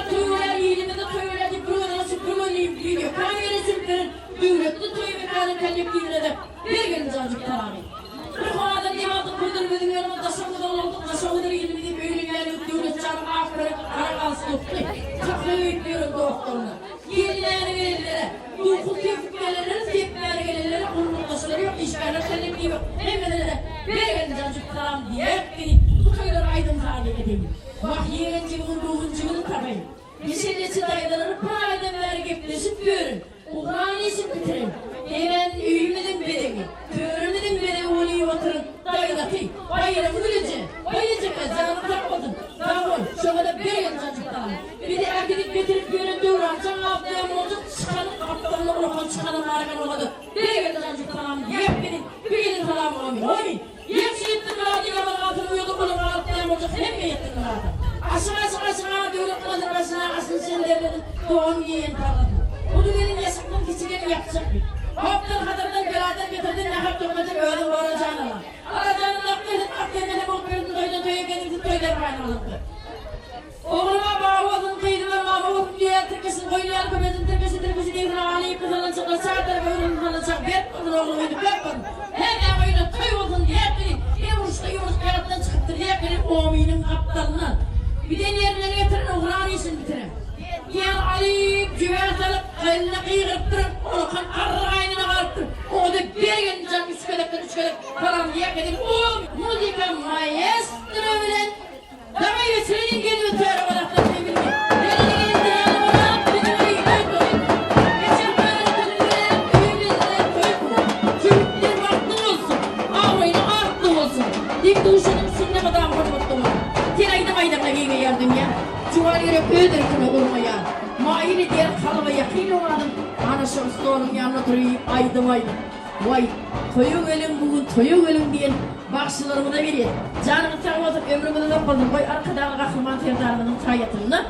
Köyüler, yiyilinde de köyüler, kuyulara süpürmeliyim diyor. Kanyere sürplerin, düğretli toyu mekanın kallepliğine de. Bir yapacağım amin. Kırıkhanada diyadı kurdurmadım yanıma taşımda olduk taşımda ilmini böyle yani devlet canım akları karakalsı tuttu. Takla öğütlüyorum doktoruna. Yenilerini verirlere, duygu tepkilerine, tepkilerine gelirlere, kuruluşları yok, işgaller kallemliği yok. Hemen de bir geldi cancık kalam diye beni bu köyler aydın hale edeyim. Vah yeğenciliğin, ruhunculuğun tabayım. Meselesi dayıları paydan vergipleşip görün. Uğranisi bitirin. Hemen üyümedin bedeni. Körümedin bedeni olayı oturun. Dayılatayım. Bayram ülece. Bayıcık ezanı takmadın. Dağol. Şöyle bir yıl çocuklarım. Bir de erkenik getirip görün dövrancan abdayam oldu. Çıkanın aptalına bırakan çıkanın markan olmadı. Bir yıl çocuklarım. Yep benim. Bir yılın halam amin. Amin. Yep şehittin rahatı yaman altını uyudu. Bunun abdayam olacak. Hep mi yettin rahatı? Aşağı devlet kadar başına asıl senlerinin doğum yiyen tarladı. Bunu benim yasaktan keçilerini yapacak bir. Hoptan kadından beladan getirdin ne hap tokacak öyle olacağına lan. Alacağını laf edin, ak demene bok verin, doydan Toyuna toya kendisi toylar baynalıktı. Oğluma bağladın kıydım ve mamamın diğer tırkısını koyuyor köpezin tırkısı değil ağlayıp kızının çıkla çağdır ve ürün kızının çak vertmadın oğlumaydı vertmadın. Hem evine toy olsun diyekleri yumurta kağıttan çıkıptır diyekleri oğminin aptalına. Bir de yerine getirin oğlan iyisin bitirin. Diğer alayıp cüvert alıp eline kıyırıptırıp onu kan arrağınına kalıptır. O da bir gün can üç kadar falan diyekleri o müzika maestro bilen Damayı senin geliyor tüyara balakta sevgili. Gelini geldi yanıma bizim ayı koydu. Geçen bayraklarıyla büyüklerinden koydu. Çocuklar vakti olsun. Ağrıyla artlı olsun. Dik duşunun sinne kadar mutlu mu? Tirayda maydamla giyme yardım ya. Çuval yere öder kına olmaya. Maili diğer kalıba yakın olalım. Anası usta yanına duruyor aydım. Vay toyun ölüm bugün toyun ölüm diyen bakışlarımı da veriyor. Canımı sağlatıp ömrümü de yapmadım. Vay arkadaşlar kahraman terdarımın çayatını.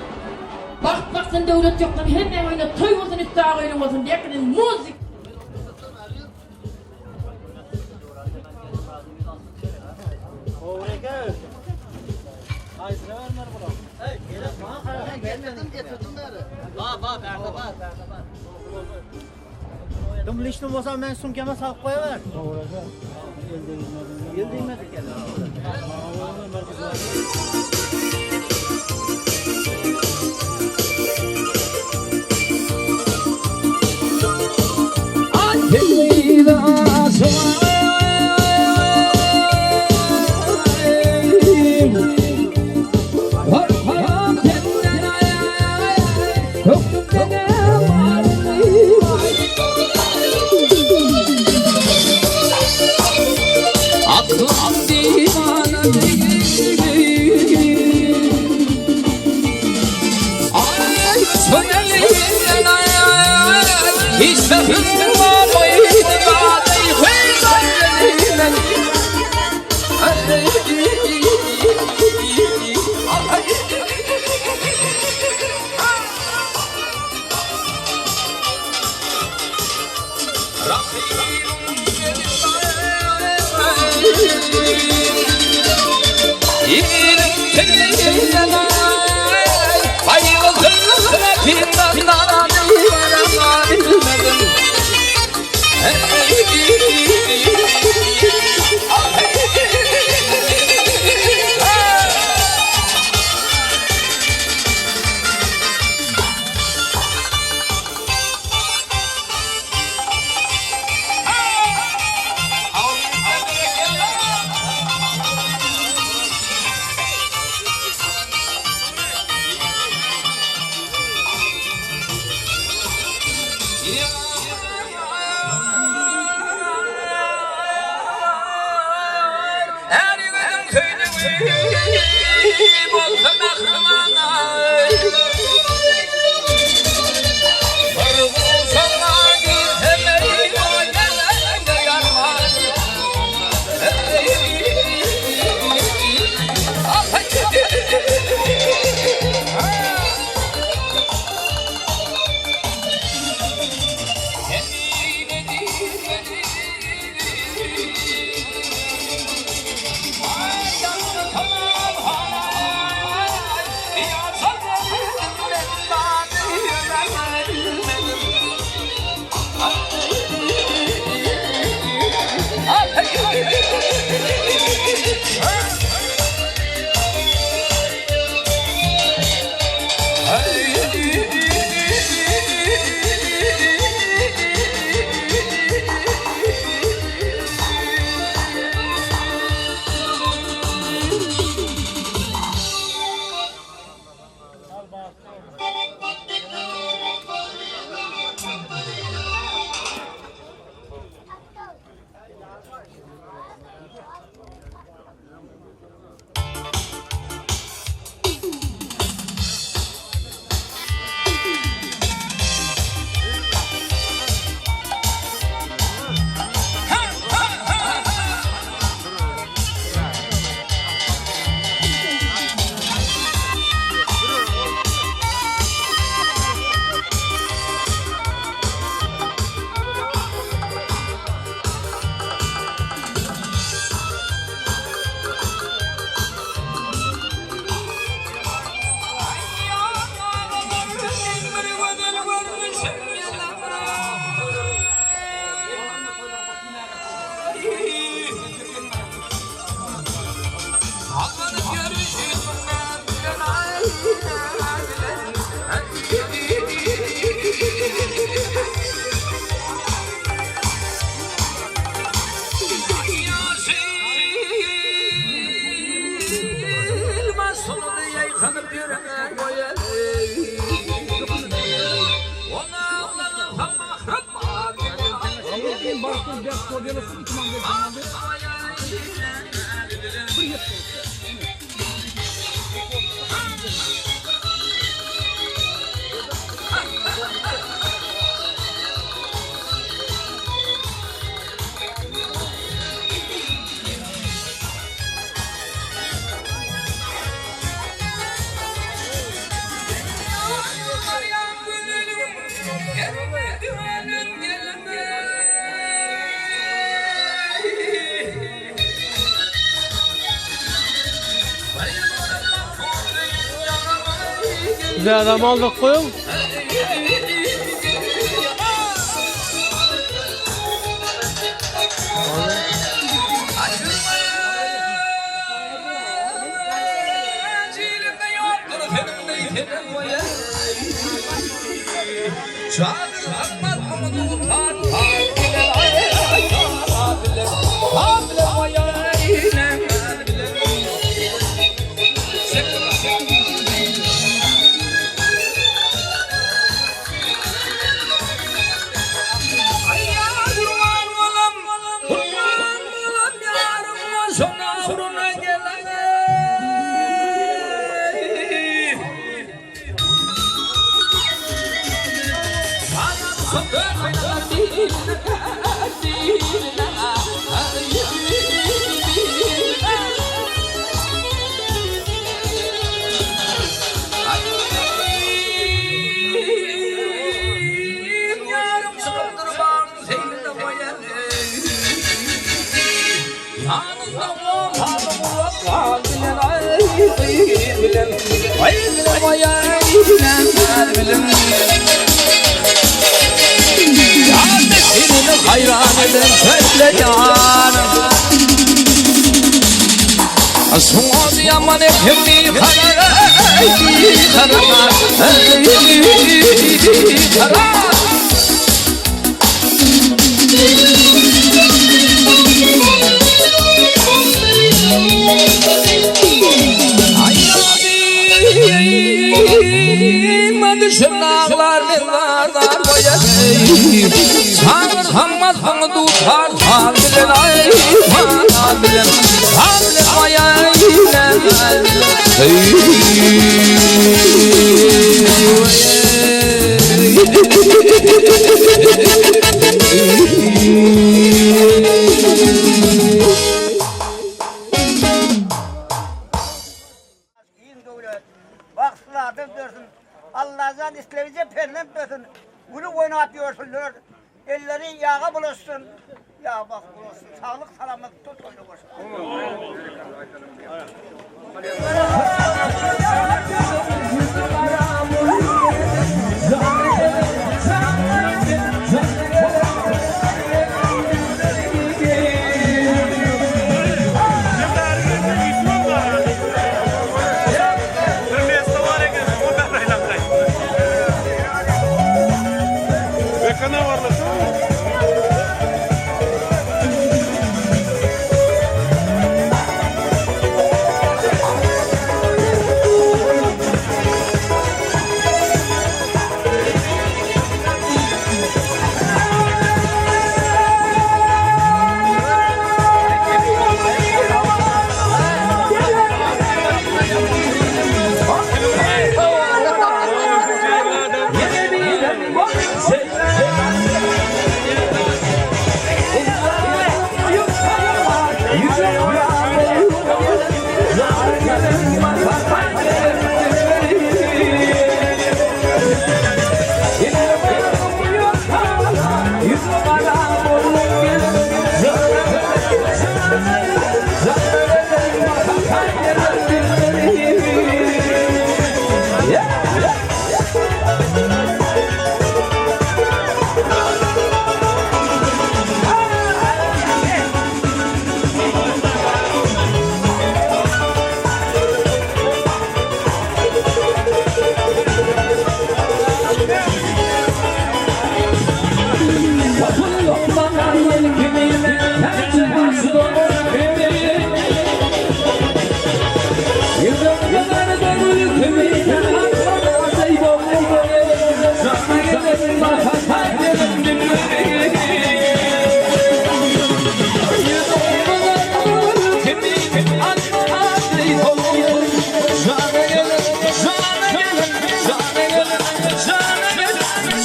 Baktın devlet yoktan hemen oyna toy olsun iddia oyun olsun diye kadın müzik. Dumlishni bo'lsa men sumkama solib qo'yaver. Yil deyman ekan. Bize adam aldık koyun. hayran eden söyle canım Asmaz yaman hepimni karar Şırnaklar menlardan koyayım Sanır hammaz bunu tutar Hal bilen ay hal bilen Hal bilen koyayım Baksılardan diyorsun Allah'tan isteyince perden diyorsun bunu oynatıyorsunlar elleri yağa bulaşsın ya bak bulaşsın sağlık selamet tut öyle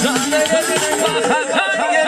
Canlı gelin bak hakan